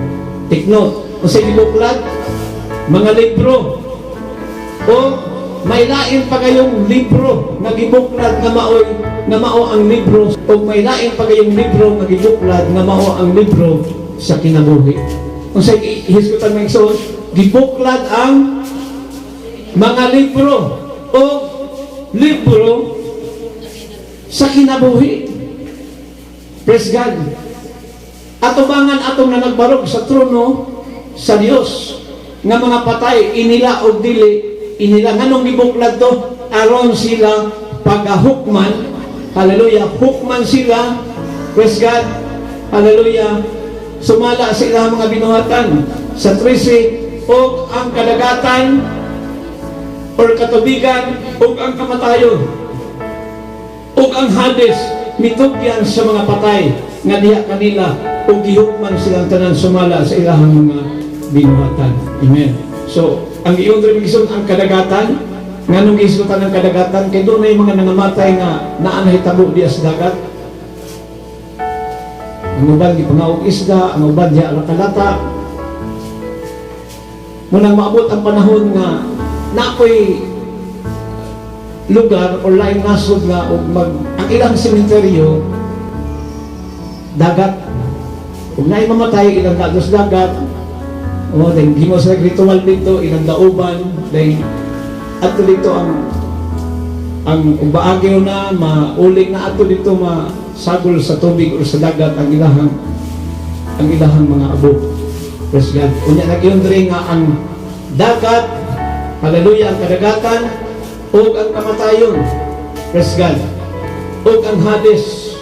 take note. O sa gibuklad, mga libro. O may lain pa kayong libro na gibuklad nga mao ang libro, o may lain pa kayong libro nga gibuklad nga mao ang libro sa kinabuhi. Kung sa hisgutan ng igsoon, gibuklad ang mga libro o libro sa kinabuhi. Praise God. Atubangan atong na nagbarog sa trono sa Dios nga mga patay inila o dili inila. Nganong gibuklad to? Aron sila pagahukman. Hallelujah. Hukman sila. Praise God. Hallelujah. Sumala sa ilang mga binuhatan sa 13 o ang kadagatan or katubigan o ang kamatayon o ang Hades mitugyan sa mga patay nga diha kanila o gihukman silang tanan sumala sa ilang mga binuhatan. Amen. So, ang iyon rin ang kadagatan, nga nung isutan ng kadagatan, kaya doon na yung mga nangamatay nga naanahitabo diya sa dagat. Ang uban di pangawag isda, ang uban di alakalata. Munang maabot ang panahon nga nakoy lugar o laing nasod nga o ang ilang sementeryo dagat. Kung naay mamatay, ilang dados dagat. O, dahil gimos na ritual dito, ilang dauban, dahil ato dito ang baagyo na, mauling na ato dito masagol sa tubig o sa dagat ang ilahang mga abo. Praise God. Kunya nagyon rin nga ang dagat, hallelujah, ang kadagatan, o ang kamatayon. Praise God. O ang Hades.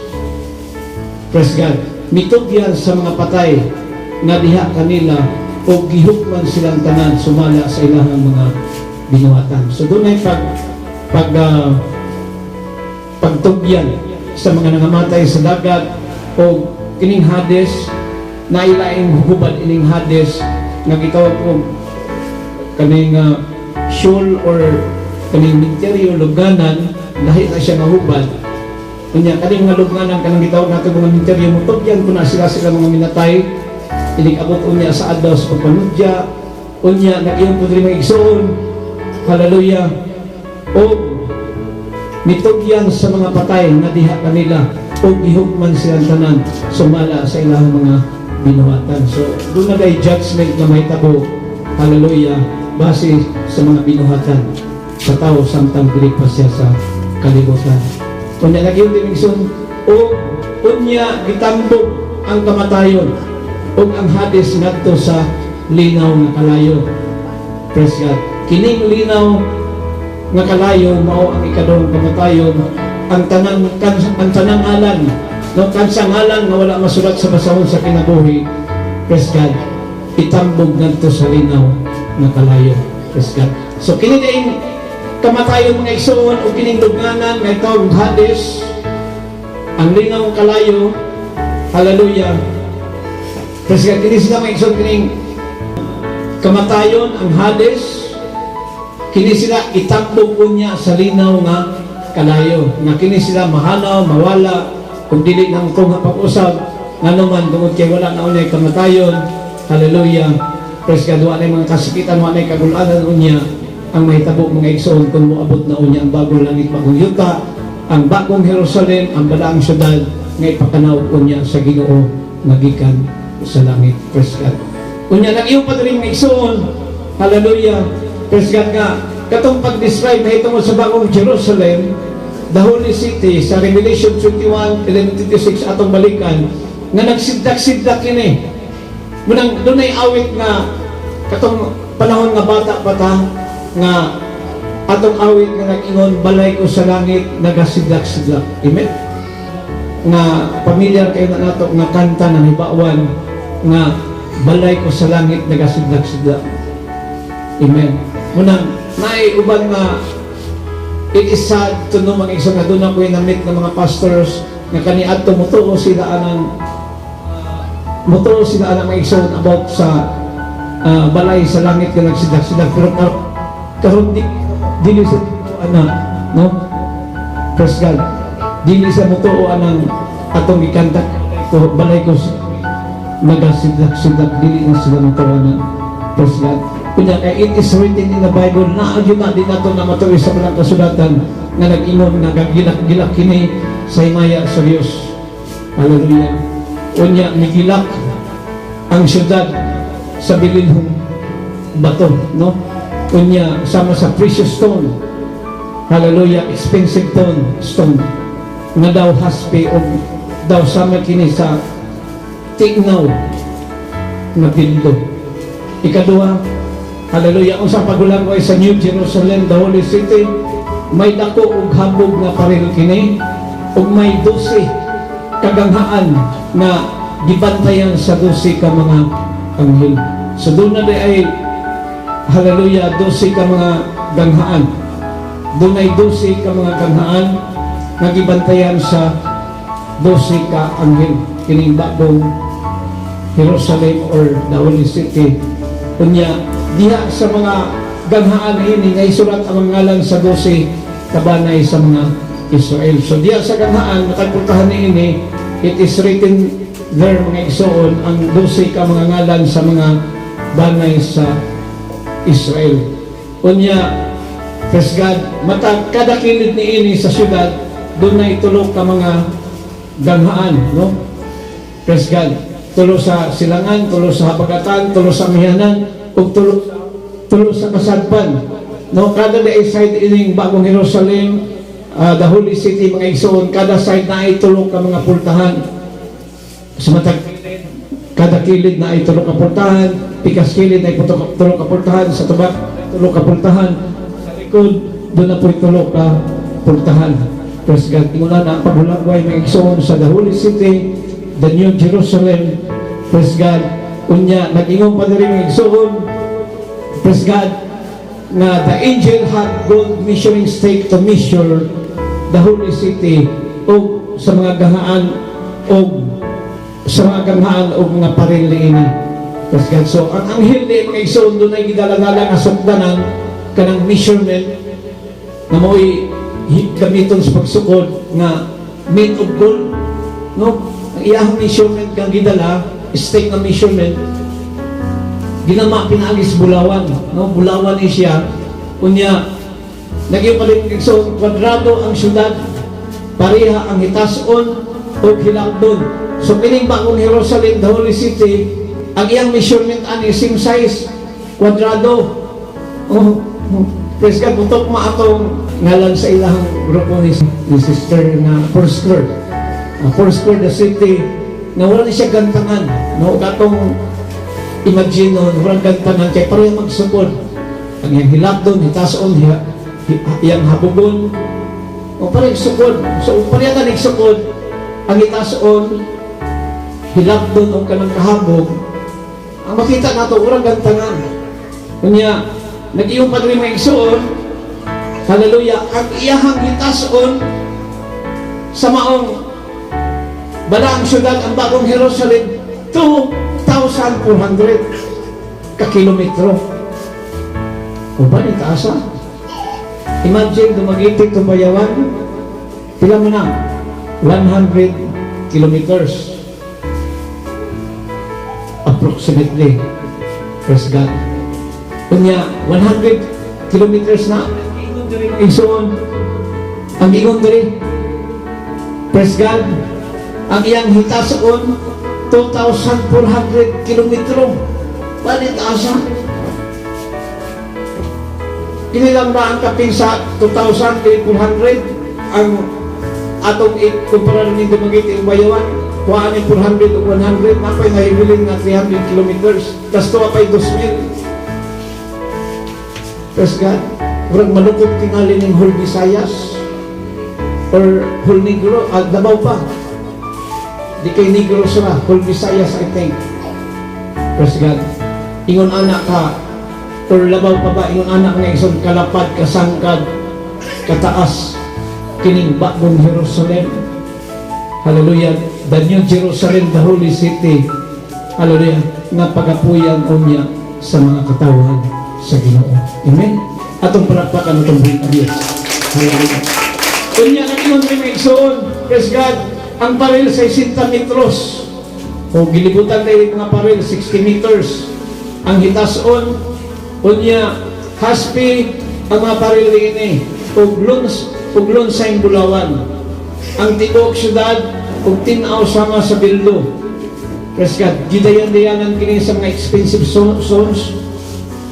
Praise God. Mitugyan sa mga patay nga diha kanila o gihukman silang tanan sumala sa ilahang mga binuhatan. So doon ay pagtugyan sa mga nangamatay sa dagat o kining Hades na ilaing hubad ining Hades nga gitawag ko kaning Sheol or kaning minteryo luganan, lahi na siya nga hubad. Kanya kaning nga luganan kanang gitawag nato mga minteryo, mutugyan ko na sila mga minatay. Inig-abot unya sa adlaw sa pagpanudya, unya nag-iyon po rin mga igsoon, hallelujah, o mitugyan sa mga patay na diha kanila, o gihukman silang tanan, sumala sa ilang mga binuhatan. So, doon na kay judgment na may tabo, hallelujah, base sa mga binuhatan sa tao samtang piligpas siya sa kalibutan. Unya nag-iyon din igsoon, o unya gitambog ang kamatayon, o ang Hades ngadto sa linaw nga kalayo. Praise God. Kining linaw nga kalayo mao ang ikadong kamatayon, ang tanang alan, no, kansang alan nga wala masulat sa basahon sa kinabuhi. Praise God. Itambog ngadto sa linaw nga kalayo. Praise God. So kini diin kamatayon mga igsoon o kining lugnanan nga itawag Hades, ang linaw nga kalayo, hallelujah. Kasi kini sila may isang kining kamatayon, ang Hades, kini sila itambog niya sa linaw nga kalayo. Nga kini sila mahanaw, mawala, kung dili nang kung pag-usab, nga naman, tungod kay wala na unay kamatayon. Hallelujah. Praise God, wala mga kasikitan, wala kagulanan unya, ang mahitabo mga igsoon kung moabot na unya ang bagong langit, bagong yuta, ang bagong Jerusalem, ang balaang syudad, nga ipakanaw unya sa Ginoo nagikan sa langit. Praise God. Unya, nag-iyo pa rin mga igsoon. Hallelujah. Praise God nga. Katong pag-describe na ito mo sa bagong Jerusalem, the Holy City, sa Revelation 21:11-26 atong balikan, nga nagsiddak-siddak kini. Munang doon ay awit nga, katong panahon nga bata pa ta, nga atong awit nga nag-ingon, balay ko sa langit, nagasiddak-siddak. Amen? Nga pamilyar kayo na nato nga kanta na hibawan, nga balay ko sa langit, nagasiddak-siddak. Amen? Munang, naiuban nga, it is sad to know mga isang nga doon ako yung na-meet ng mga pastors nga kaniadto mutuo sila anang mga isang about sa balay sa langit nga nagsidak-sidak, pero karon dili sa no? Praise God. Dili sa mutuo anang atong ikanta ko balay ko nagasidak-sidak, dili na sila mutuo anang. Praise God. Kunya kay it is written in the Bible na yun na din nato na matuloy sa mga kasulatan nga nag-ingon nga gagilak-gilak kini sa himaya sa Dios. Hallelujah. Unya nigilak ang syudad sa bilinhong bato, no? Unya sama sa precious stone. Hallelujah, expensive stone nga daw haspe o daw sama kini sa tignaw na bildo. Ikaduha, hallelujah, kung sa pagulang ko ay sa New Jerusalem, the Holy City, may dako og habog na paril kini, ug may 12 kaganghaan na gibantayan sa 12 ka mga anghel. So doon na ay, hallelujah, 12 ka mga ganghaan. Doon ay 12 ka mga ganghaan na gibantayan sa 12 ka anghel. Kining bagong Jerusalem or the Holy City. Kunya, diha sa mga ganghaan ini nga isulat ang mga ngalan sa 12 kabanay sa mga Israel. So diha sa ganghaan nakapultahan ini, it is written there mga igsoon ang 12 ka mga ngalan sa mga banay sa Israel. Unya, praise God, matag kada kilid ni ini sa syudad, doon na itulog ka mga ganghaan, no? Praise God. Tulo sa silangan, tulo sa habagatan, tulo sa mihanan, ug tulo sa kasadpan. No, kada day side ining bagong Jerusalem, the Holy City mga igsoon, kada side na ay tulo ka mga pultahan. Sa matag kada kilid na ay tulo ka pultahan, pikas kilid na ay tulo ka pultahan, sa tubak tulo ka pultahan, sa likod doon na po tulo ka pultahan. Praise God. Tingnan na ang paghulagway mga igsoon sa the Holy City, the New Jerusalem. Praise God. Unya, nag-ingong pa na rin mga igsoon. Praise God. Na the angel had gold measuring stake to measure the Holy City o sa mga ganghaan o mga paril ini. Praise God. So, ang anghel ni mga igsoon doon ay gidala-dala nga sukdanan kanang measurement na mo'y gamiton sa pagsukod na made of gold. No? Ang iyang measurement kang gidala, stake na measurement, ginama pinaagis bulawan, no? Bulawan siya. Unya, naging paling so kwadrado ang syudad, pareha ang hitason o hilakdon. So kining bagong Jerusalem, the Holy City, ang iyang measurement ani same size, kwadrado. Praise God, butok maatong ngalan sa ilang grupo ni sister na Foursquare. Foursquare, the city, na wala na siya gantangan. No, katong imagine nun, walang gantangan, kaya pareho magsukod. Ang iyang hilakdon, hitason, iyang habugon, o pareho sukod. So, pareho ka nagsukod, ang hitason, hilakdon, o kanang kahabog, ang makita nato, walang gantangan. Kanya, nag-iyong padri may igsoon, hallelujah, ang iyahang hitason, sa maong balaang syudad, ang bagong Jerusalem, 2,400 ka kilometro. O ba, itaasa? Imagine, dumagitik itong bayawan, pila mo na? 100 kilometers. Approximately. Praise God. Kunya, 100 kilometers na. Igsoon. Ang ingon diri. Praise God. Ang iyang hitasoon, 2,400 kilometro. Balit asa. Kinilang ba ang kaping sa 2,400 ang atong ikumpara rin yung dumagit yung bayawan? Kuhaan yung 400 o 100, napay nahibiling na 300 kilometers. Tapos ito apay 2,000. Praise God. Murag malukot tingali ng whole Visayas or whole Negro, Davao pa. Di kay Negro sila, whole Visayas I think. Praise God. Ingon anak ka, or labaw pa ba, ingon anak nga isang kalapad, kasangkad, kataas, kining bagong Jerusalem. Hallelujah. The New Jerusalem, the Holy City. Hallelujah. Nga pagapuyan unya sa mga katawan sa Ginoo. Amen. Atong palakpakan itong bring of Diyos. Hallelujah. Unya na ingon rin may igsoon. Praise God. Ang paril sa 60 metros. O gilibutan tayo yung mga paril, 60 meters. Ang hitason, unya, haspi, ang mga paril ini, uglon sa Bulawan. Ang tibuok syudad, ug tinaw sama sa bildo. Praise God. Gidayan-dayanan kini sa mga expensive stones.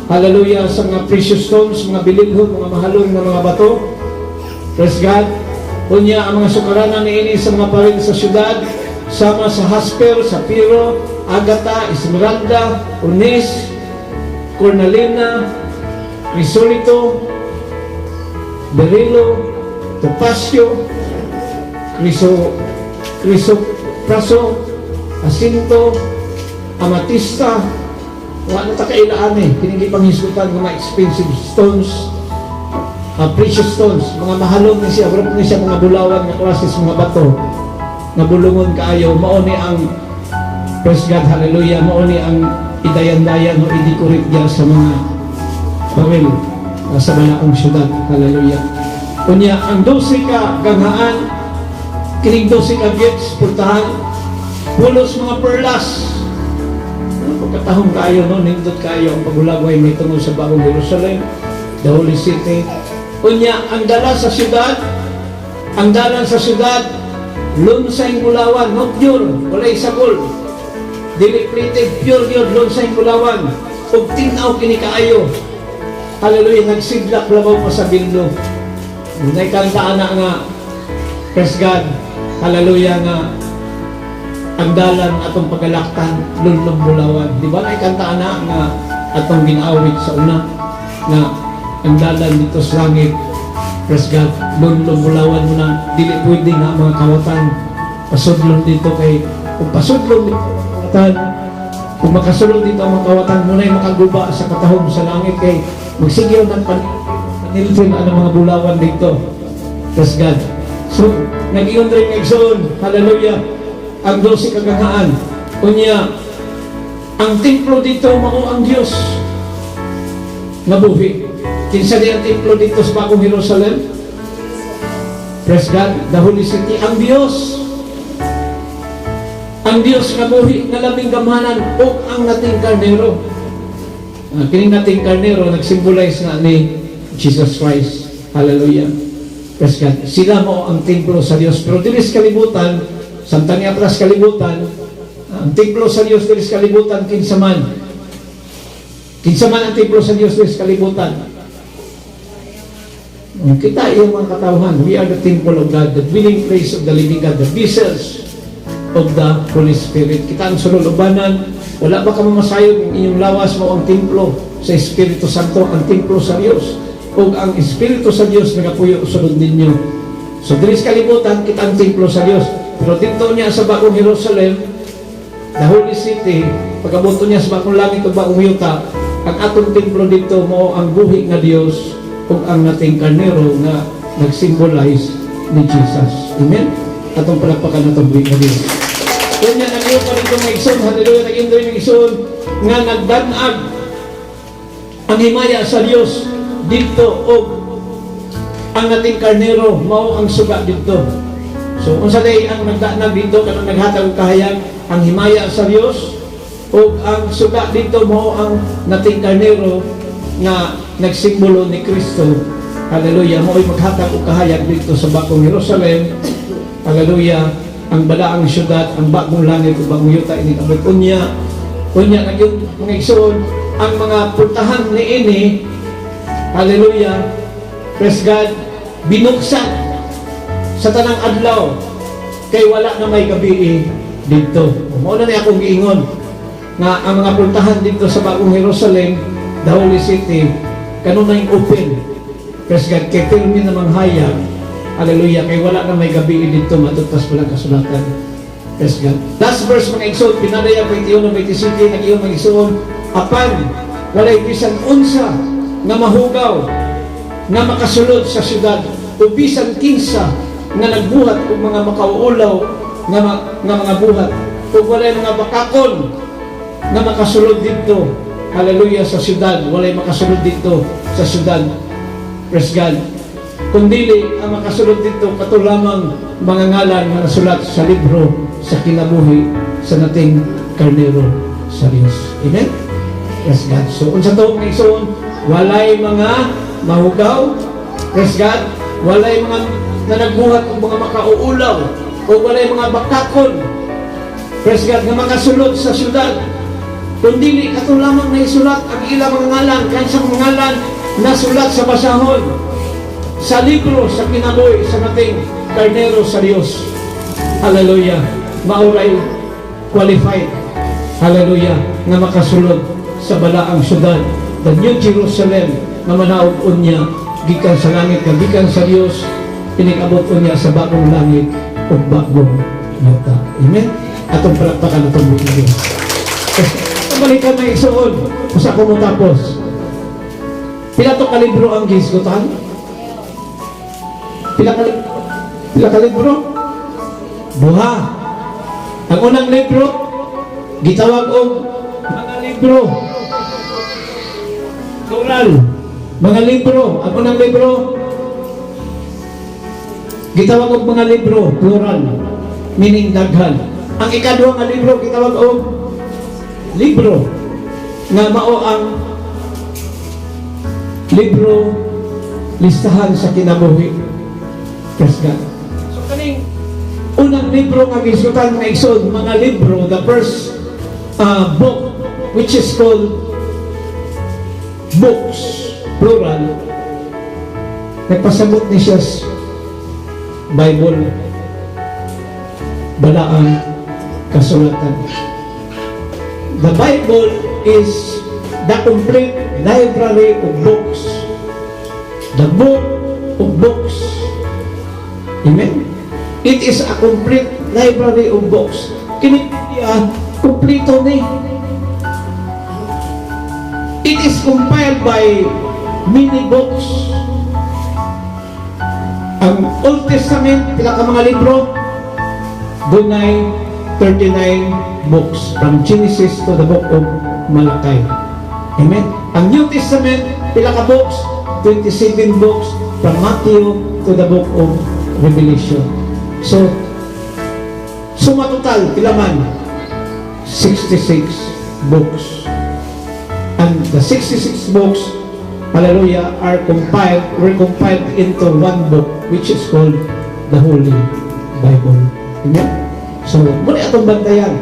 Hallelujah. Sa mga precious stones, mga bililhon, mga mahalong na mga bato. Praise God. Unya, ang mga sukaranan ini sa mga paril sa syudad, sama sa Hasper, Sapiro, Agata, Esmeralda, Unis, Cornalina, Crisolito, Berilo, Topacio, Crisopraso, Jacinto, Amatista, wala na takailaan kiningi panghisgutan ng mga expensive stones, precious stones, mga mahalong ni siya, ni siya mga bulawan nga klases, mga bato, nga bulungon kaayo, mauni ang, praise God, hallelujah, mauni ang idayan-dayan o idikurit niya sa mga baril sa balaong syudad, hallelujah. Kunya, ang 12 ka ganghaan, kining 12 ka gates, pultahan, pulos mga perlas. Pagkatahong kayo, no? Nindot kayo ang pagulagway may tungkol sa bagong Jerusalem, the Holy City. Kunya, ang dalan sa syudad, lunsay Bulawan, not pure, walay sagol. Dili plated, pure yun, lunsay Bulawan. Ug tinaw kini kaayo. Hallelujah, nagsidlak labaw pa sa bildo. Nay kanta ana nga, praise God, hallelujah nga, ang dalan atong pagalaktan, lunlong Bulawan. Di ba nay kanta ana nga atong ginaawit sa una, nga ang dalan dito sa langit, praise God, lunlong Bulawan mo na, dili pwede nga mga kawatan, pasudlong dito kay, kung pasudlong dito kawatan, kung makasulong dito ang mga kawatan, muna yung makaguba sa katahong sa langit kay magsigyaw ng paniltin ang mga Bulawan dito. Praise God. So, nag-iyon rin nagsoon, hallelujah, ang 12 kaganghaan. Kunya, ang templo dito, mao ang Diyos. Nabuhi. Kinsa di ang templo dito sa bagong Jerusalem? Praise God, the Holy City, ang Diyos. Ang Diyos nga buhi, nga labing gamhanan, o ang nating karnero. Kining nating karnero, nag-symbolize na ni Jesus Christ. Hallelujah. Praise God. Sila mo ang templo sa Diyos. Pero dilis kalibutan, samtang atras kalibutan, ang templo sa Diyos dilis kalibutan, kinsaman. Kinsaman ang templo sa Diyos dilis kalibutan. Kita iyong mga katauhan. We are the temple of God, the dwelling place of the living God, the vessels of the Holy Spirit. Kita ang sululubanan. Wala ba ka mamasayod kung inyong lawas mo ang templo sa Espiritu Santo, ang templo sa Diyos, o ang Espiritu sa Diyos nagapuyo sunod ninyo. So dinis kalibutan, kita ang templo sa Diyos. Pero dito niya sa bagong Jerusalem, the Holy City, pagkabuto niya sa bagong langit o bagong yuta, ang atong templo dito mo ang buhi nga Diyos o ang nating karnero nga nag-symbolize ni Jesus. Amen? Atong palakpakan na itong buhi nga Diyos. Kanya nag-iyo pa rin itong maigsoon, hallelujah, nag-iyo rin maigsoon, nga nagdanag ang himaya sa Diyos dito o ang nating karnero mao ang suga dito. So unsa day ang nagdanag dito kanang naghatag og kahayag ang himaya sa Dios o ang suga dito mao ang nating karnero nga nagsimbolo ni Kristo. Hallelujah. Mo'y maghatag og kahayag dito sa bakong Jerusalem. Hallelujah. Ang balaang syudad, ang bagong langit ug bagong yuta ini abot unya nagyud mga igsoon ang mga puntahan niini. Hallelujah. Praise God. Binuksan sa tanang adlaw kay wala na may gabi dito. Mao na ni akong giingon nga ang mga puntahan dito sa bagong Jerusalem, the Holy City, kanunay open. Praise God. Kay pirmi namang hayag. Hallelujah. Kay wala na may gabi dito, matutas walang kasulatan. Praise God. Last verse mga igsoon, pinadaya 21-27, nag-iyon mga igsoon, apan walay bisan unsa nga mahugaw nga makasulod sa syudad o bisan kinsa nga nagbuhat og mga makauulaw nga mga buhat o walay mga bakakon nga makasulod dito. Hallelujah. Sa syudad, walay makasulod dito sa syudad. Praise God. Kundili ang makasulod dito kato lamang mga ngalan nga nasulat sa libro sa kinabuhi sa nating karnero sa Diyos. Amen? Praise God. So, unsa to mga igsoon, walay mga mahugaw. Praise God. Walay mga na nagbuhat o mga makauulaw o walay mga bakakon. Praise God. Nga makasulod sa syudad. Kundili kato lamang na isulat ang ilang mga ngalan, kansang mga ngalan nasulat sa basahon sa libro sa kinabuhi sa nating karnero sa Diyos. Hallelujah. Mauray qualified. Hallelujah. Nga makasulod sa balaang syudad, the New Jerusalem na manaog unya gikan sa langit, gikan sa Diyos, inikabot unya sa bagong langit o bagong yuta. Amen? Atong palakpakan atong buong Diyos. Balikan na igsoon sa ko mo tapos. Pila to ka libro ang gisgutan? Pila ka libro? Duha. Ang unang libro gitawag og mga libro. Plural. Mga libro. Ang unang libro gitawag og mga libro, plural. Meaning daghan. Ang ikaduha nga libro gitawag og libro nga mao ang libro listahan sa kinabuhi. Praise God. So kaning unang libro nga gisutan nga igsoon, mga libro, the first book which is called books, plural, nagpasabot ni siya Bible, balaang kasulatan. The Bible is the complete library of books. The book of books. Amen? It is a complete library of books. Kinipiya, kumplito ni. It is compiled by many books. Ang Old Testament, pila ka mga libro, doon ay 39 books from Genesis to the book of Malachi. Amen? Ang New Testament, pila ka books? 27 books from Matthew to the book of Revelation. So, suma total, pila man? 66 books. And the 66 books, hallelujah, were compiled into one book, which is called the Holy Bible. Amen? So, muli atong bantayan,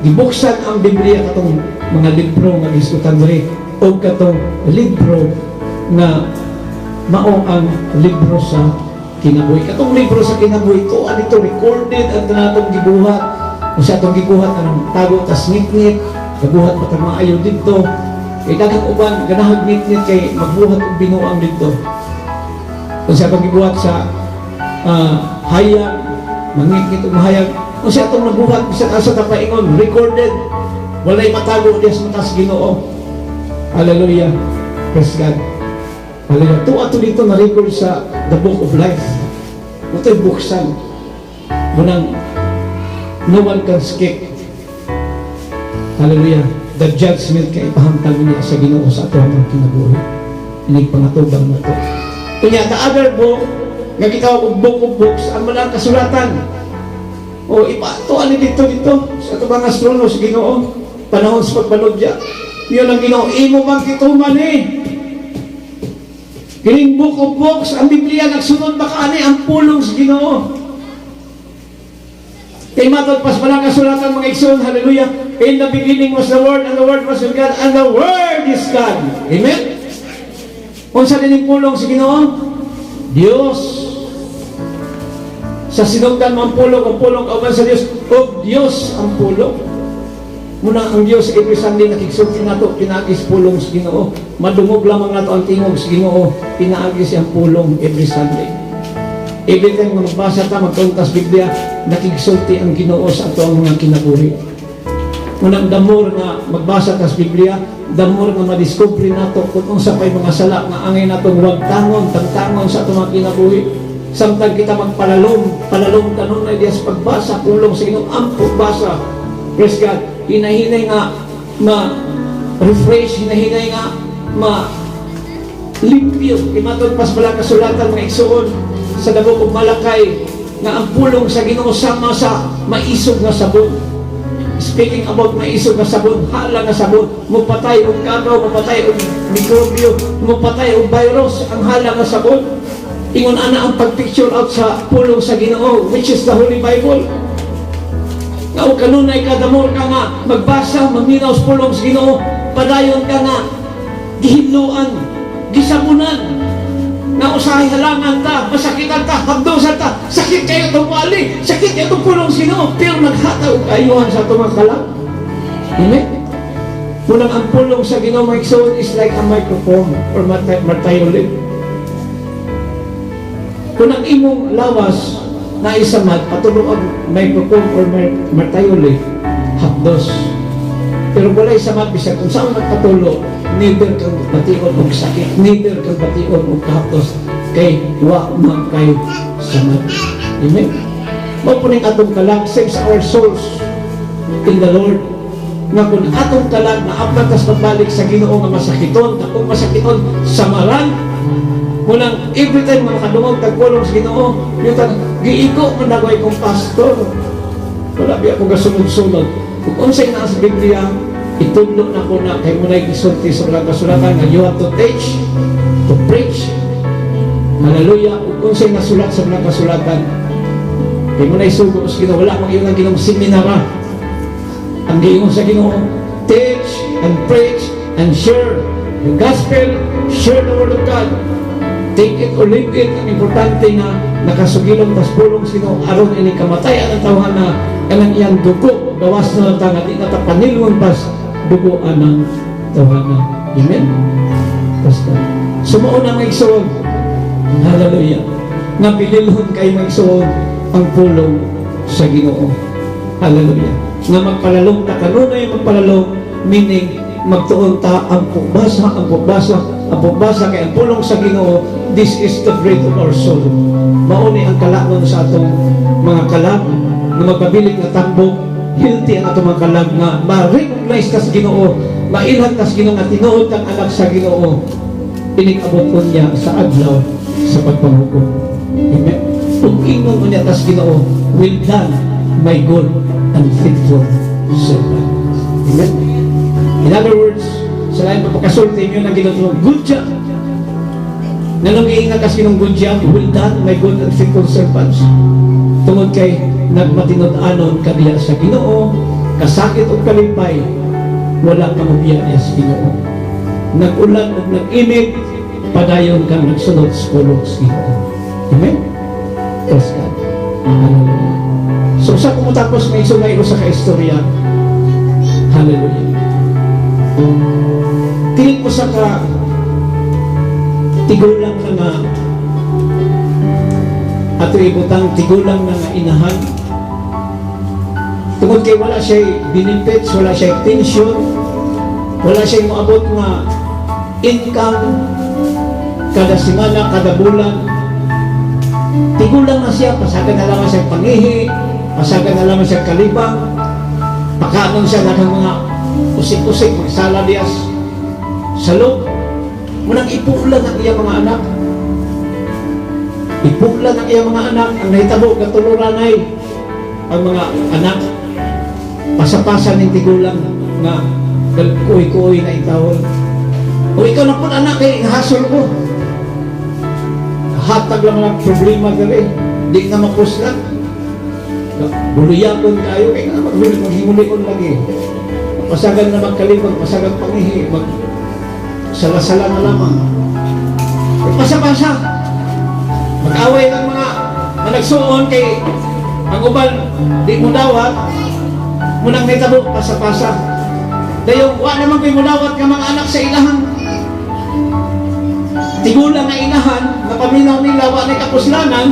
gibuksan ang Biblia katong mga libro nga gisgutan diri o katong libro nga mao ang libro sa kinabuhi. Katong libro sa kinabuhi ito, dito recorded ang tanatong gibuhat. Kung sa atong gibuhat anong tago tas ngit-ngit, gabuhat pa tang maayo dito. Kay daghang uban ganahag ngit-ngit kay magbuhat og binuang dito. Kung sa atong gibuhat sa hayag, mangit-ngit og mahayag, kung siya itong nabuhat, bisan asa ta paingon, recorded, walay matago diya sa matas Ginoo. Hallelujah. Praise God. Hallelujah. Ato dito na-record sa the book of life. Ito'y buksan. Munang no one can skip. Hallelujah. The judgment kay ipahamtang niya sa Ginoo sa ato ang kinabuhi. Inig pangatubang na ito. Kunya, the other book, nga gitawag og book of books, ang malang kasulatan. O ipato ani dito sa ito mga astrono sa Ginoo, panahon sa pagbalodya. Yun ang Ginoo, imo bang kituman Kining book of books, ang Biblia nagsunod baka ani ang pulong sa Ginoo. Kay matod pas malang kasulatan mga igsoon, hallelujah. In the beginning was the Word, and the Word was with God, and the Word is God. Amen? Unsa din pulong sa Ginoo? Dios. Sa sinugdan mo ang pulong kauban sa Dios, o Dios ang pulong. Muna ang Dios every Sunday nakigsulti nato, pinaagis pulong sa Ginoo. Madungog lamang nato ang tingog sa Ginoo, pinaagis ang pulong every Sunday. Every time na magbasa ta, magtuntas Biblia, nakigsulti ang Ginoo sa ato ang mga kinabuhi. Unang damor na magbasa ta sa Biblia, damor na madiscover nato kung unsa pay mga sala nga angay natong wag tangon sa ato mga kinabuhi. Samtang kita magpalalom kanunay diya sa pagbasa, pulong sa Ginoo ang pagbasa. Praise God. Hinahinay nga ma-refresh, hinahinay nga ma-limpyo. Imatod pas pala kasulatan mga igsoon sa dabo kong Malakay nga ang pulong sa Ginoo sama sa maisog nga sabon. Speaking about maisog nga sabon, hala nga sabon, mupatay og kagaw, mupatay og mikrobyo, mupatay og virus, ang hala nga sabon. Ingon ana ang pag-picture out sa pulong sa Ginoo, which is the Holy Bible. Nga o kanunay ka, damor ka nga, magbasa, maminaw sa pulong sa Ginoo, padayon ka nga, gihimluan, gisabunan, nga usahay halangan ta, masakitan ta, habdosan ta, sakit kayo itong wali, sakit kayo itong pulong sa Ginoo, pero naghataw kayuhan sa itong mga kalang. Amen? Munang ang pulong sa Ginoo, mga igsoon, is like a microphone or martayolin. Kung ang imong lawas na isamad, patulong ang microphone or martayoli, hapdos. Pero wala isamad, bisag kung saan magpatulo, neither kang bation og sakit, neither kang bation og kahapdos, kay wa man kayo samad. Amen? Mapuning atong kalag, saves our souls in the Lord. Nga kung atong kalag na apatas pagbalik sa Ginoo nga masakiton, kung masakiton, samaran, munang every time mga kadungog tagpulong sa Ginoo, yung giiko man nagway kong pastor. Wala biya akong kasunod-sunod. Kung unsay na sa Biblia, itudlo na ko na kay munay gisulti sa mga kasulatan nga you have to teach, to preach. Hallelujah. Kung unsay nasulat sa mga kasulatan, kay munay sugo sa Ginoo, wala mong iyong ginong seminara. Ang giingon sa Ginoo, teach and preach and share the gospel, share the word of God. Take it or leave it. Ang importante na nakasugilong tas pulong sino aron ini kamatayan ang tawhan na kanang iyang dugo gawas na lang nga di natapanilon pas dugo anang tawhan na. Amen? Basta sumuon ang igsoon, hallelujah, nga pililhon kay maigsoon ang pulong sa Ginoo, hallelujah, nga magpalalong ta kanunay magpalalong, meaning magtuon ta ang pagbasa kay ang pulong sa Ginoo. This is the bread of our soul. Mauni ang kalanon sa atong mga kalag na magpabilig na tambok, healthy ang atong mga kalag nga ma-recognize tas Ginoo, mailhan tas Ginoo nga tinuod ang anak sa Ginoo, inig-abot niya sa adlaw sa pagpanghukom. Amen? Kung ingon niya tas Ginoo, well done, my good and faithful servant. Amen? In other words, sa lain papakasulti nyo na ginatulong, good job. Nanong iingat kasi ng good job, well done, my good and faithful servants. Tungod kay nagmatinod-anon kaniya sa Ginoo, kasakit o kalipay, wala ka mabiyan niya sa Ginoo. Nag-ulan o nag-init, padayon kang nagsunod sa pulong sa Ginoo. Amen? Praise God. Hallelujah. So sa kumutapos may isumay ko sa kaistorya, hallelujah. Tingin ko sa tigulang na nga ato ibutang tigulang na nga inahan. Tungod kay wala siya benefits, wala siya pension, wala siya maabot nga income kada semana, kada bulan. Tigulang na siya, pasagan na lamang siya pangihi, pasagan na lamang siya kalibang, pakanon siya ng mga usik-usik, magsala dias sa loob. Munang ipuulan ang iyang mga anak. ipugla ng iyang mga anak, ang nahitabo, katuluranay, ang mga anak, pasapasan ng tigulang nga kuy-kuy na itawon. O ikaw na po anak, kay hasol ko. Hatag lang ang problema gari, di na mapuslan. Buluyakon kayo, kaya nga maghimulikon lagi. Pasagan na magkalibag, pasagan pangihi, sala-sala na lamang. Pasa-pasa. Mag-away ng mga nagsuon kay ang uban, di mo dawat, munang nitabo, pasa-pasa. Dayong, wa naman ko'y munawat ka mga anak sa ilahan. Tigulang na inahan, na paminaw nila, wa na kapuslanan,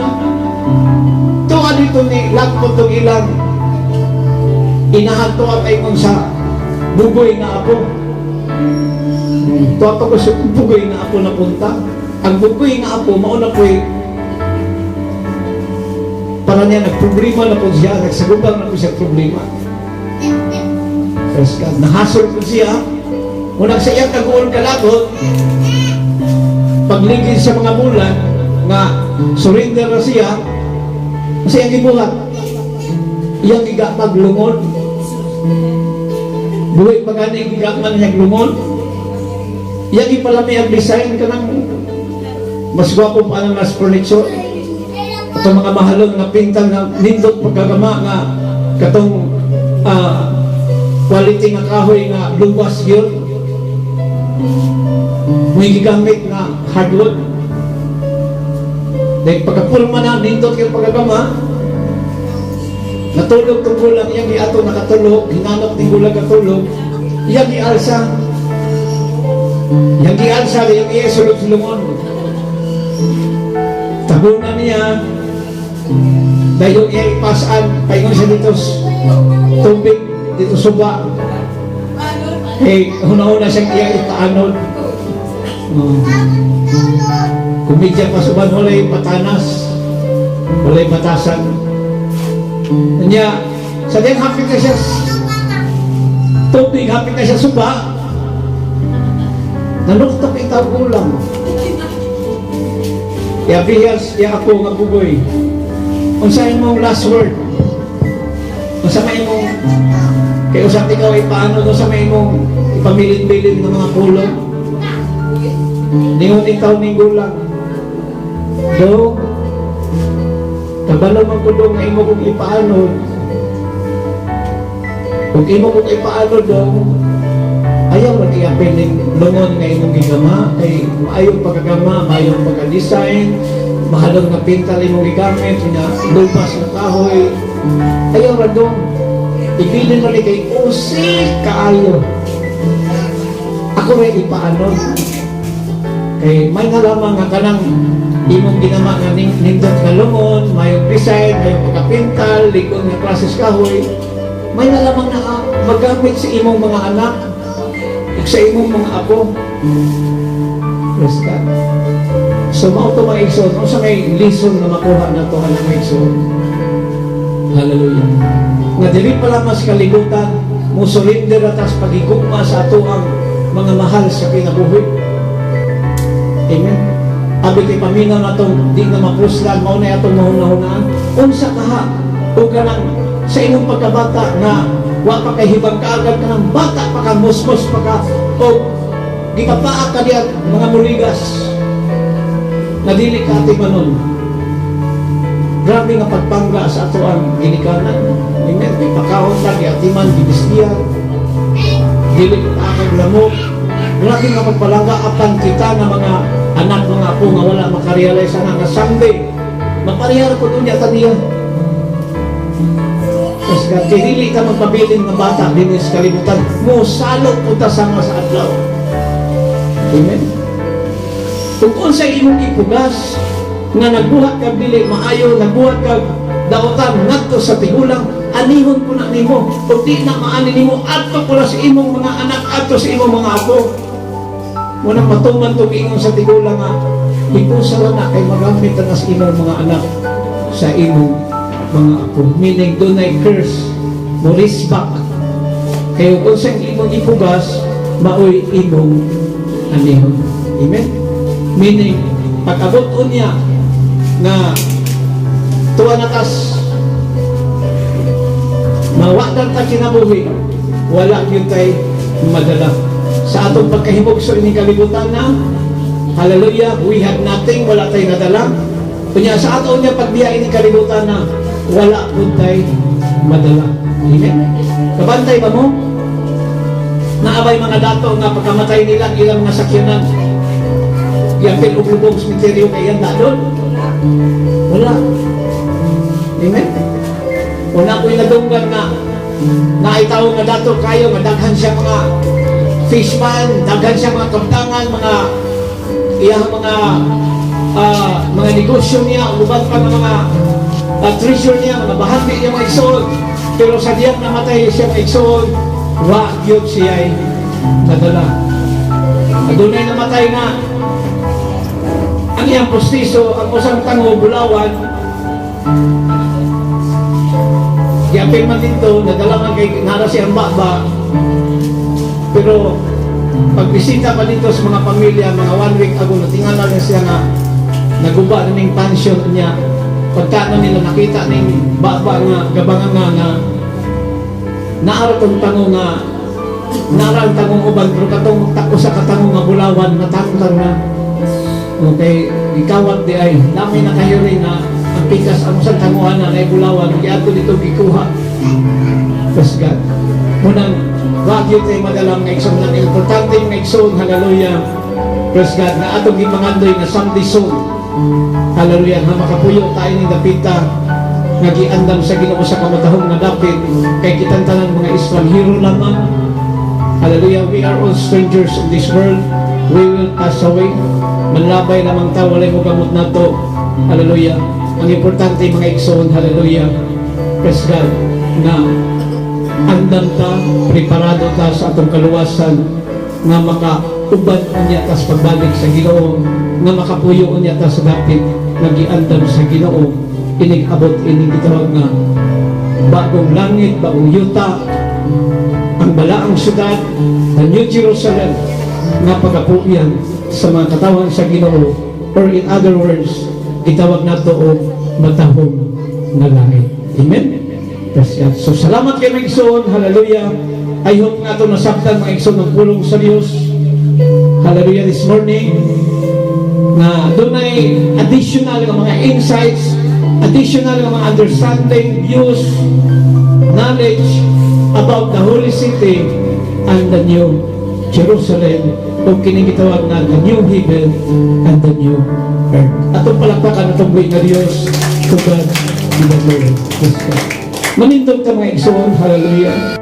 tuwa dito ni lakpot ng ilang inahan to at ayong sa bugoy na apo. Tuwa pa ko sa bugoy na apo na punta. Ang bugoy na apo, mauna po'y para niya nagproblema na po siya, nagsagugang na po siya problema. Praise God. Nahasol po siya. Unang sa iyang kaguol kalagot, pagligid sa mga bulan, nga surrender na siya, kasi iyang ibuhat. Iyang igapag lungod. Buhay pagani igaman niyang lungod. Iyang ipalami ang design ka ng mas gwapo pa ng mas furniture. Itong mga mahalong na pintang na nindot pagkagama nga katong quality nga kahoy nga luwas yun. May gigamit nga hardwood. Dahil pagkapulma na nindot yung pagkagama, natulog itong gulang, iyang iato nakatulog, hinanap ng gulang katulog, iyang ialsa. Iyang ialsa, iyang iesulog-sulungon. Tabunan niya, dahil yung ipasaan, paingon siya dito tubig, dito suba. Eh, una-una siyang ipaanod. Kumidya pa suban, walay patanas, walay batasan. Kanya, sa din hapit na siya tubig, hapit na siya suba, nanuktok itaw gulang. Kaya bihas, kaya ako nga bugoy. Unsain mong last word? Unsain mong kaya usap ikaw ay paano unsain mong ipamilit-bilit ng mga kulong? Ningon ikaw ning gulang. Do, kabalo man ko do nga imo kong ipaano. Kung imo kong ipaano do, ayaw man i-apel ng lungon nga imong gigama, kay maayong pagkagama, maayong pagka-design, mahalong na pintal imong gigamit, na lupas na kahoy. Ayaw man doon. Ibilin mo ni kay usik kaayo. Ako rin ipaano. Kay may nalamang nga kanang imong ginama nga nindot nga lungon, mayong design, mayong pagka-pintal, likon nga klases kahoy. May nalamang na magamit sa imong mga anak, sa imong mga apo. Praise God. So, mauto mga igsoon, kung sa may lesson na makuha na ito, mga igsoon. Hallelujah. Nga dili pala mas kaligutan, musulinder atas pagigugma sa ato ang mga mahal sa kinabuhi. Amen. Abi kay paminaw na itong di na mapuslan, mauna itong mahuna-hunaan. Unsa kaha, o ganang sa imong pagkabata na wa pa kay hibang kaagad ka ng bata pa ka, musmos pa ka, o gikapaa ka diyan mga muligas na dili ka atimanon. Grabe nga pagpangga sa ato ang ginikanan. Amen. May pakaon lagi atiman, gibistiyan, dili ka akag lamok. Grabe nga pagpalangga apan kita na mga anak mga apo nga wala makarealize na nga someday maparihar ko doon yata niya. Kasi kaya dili ka magpabiling na bata din sa kalibutan mo salot punta sama sa adlaw. Amen. Kung unsa imong ipugas nga nagbuhat kag dili maayo, nagbuhat kag daotan ngadto sa tigulang, anihon ko na nimo. Kung di na maani nimo adto ko sa imong mga anak, adto sa imong mga apo. Muna matuman itong ingon sa tigulang nga, ipusa lang na kay magamit na sa imong mga anak sa imong mga apo. Meaning, doon ay curse, mo risbak. Kaya kung sa imong ipugas, maoy imong anihon. Amen? Meaning, pag-abot niya, na tuwa na tas mawadan ta kinabuhi, wala yun tay madala. Sa atong pagkahimugso ining kalibutan na, hallelujah, we have nothing, wala tay nadala. Kunya sa aton niya pagbiya ining kalibutan na, wala yun tay madala. Amen? Kabantay ba mo? Naabay mga dato nga pagkamatay nila ilang mga sakyanan, yapil o lubong semiteryo kay yan doon? Wala. Amen? Una ko'y nadunggan na naitaw nga dato kayo, madaghan siya mga fishman, daghan siya mga kamtangan, mga iyang mga negosyo niya, uban pa ng mga treasure niya, mga bahagi niya mga igsoon. Pero sa diyang namatay siya mga igsoon, wa yun siya'y nadala. Adunay namatay na ang iyang postiso, ang usang tango, bulawan, yapin man dito, nadala man kay nara siyang baba. Pero pagbisita pa dito sa mga pamilya, mga 1 week ago, natingala na siya na naguba na ng pension niya. Pagkano nila nakita ng baba nga, gabangan nga naara tong tango nga, naara ang tangong uban, pero katong tako sa katangong nga bulawan, natangtang na. Okay, ikawat di ay, dami na kayo rin na ang pikas, ang usang tanguhan na bulawan, giato dito gikuha. Praise God. Munang, wagyo tayo madalang nga igsoon lang. Importante yung igsoon, hallelujah. Praise God, na atong gimangandoy na Sunday soul. Hallelujah, na makapuyo tayo ni dapita, nga giandam sa Ginoo sa kamatahong nga dapit, kay kitantanan mga Israelhero lamang. Hallelujah, we are all strangers in this world. We will pass away. Manlabay lamang ta, walay mo gamot na to. Hallelujah. Ang importante mga igsoon, hallelujah. Praise God, na andam ta, preparado ta sa atong kaluwasan, nga makauban niya ta sa pagbalik sa Ginoo, nga makapuyo niya ta sa dapit, nagiandam sa Ginoo, inig-abot, inig gitawag nga bagong langit, bagong yuta, ang balaang syudad, the New Jerusalem, nga pagapuyan sa mga katawan sa Ginoo, or in other words, gitawag nato o matahong na langit. Amen? So salamat kay mga igsoon, hallelujah. I hope nga ito nasaktan mga igsoon ng pulong sa Diyos. Hallelujah, this morning na doon ay additional ng mga insights, additional ng mga understanding, views, knowledge about the Holy City and the New Jerusalem, kung kinigitawag na the New Heaven and the New Earth. Atong palakpakan, atong buhay na Diyos, to God be the glory. Manindog ka mga igsoon, hallelujah.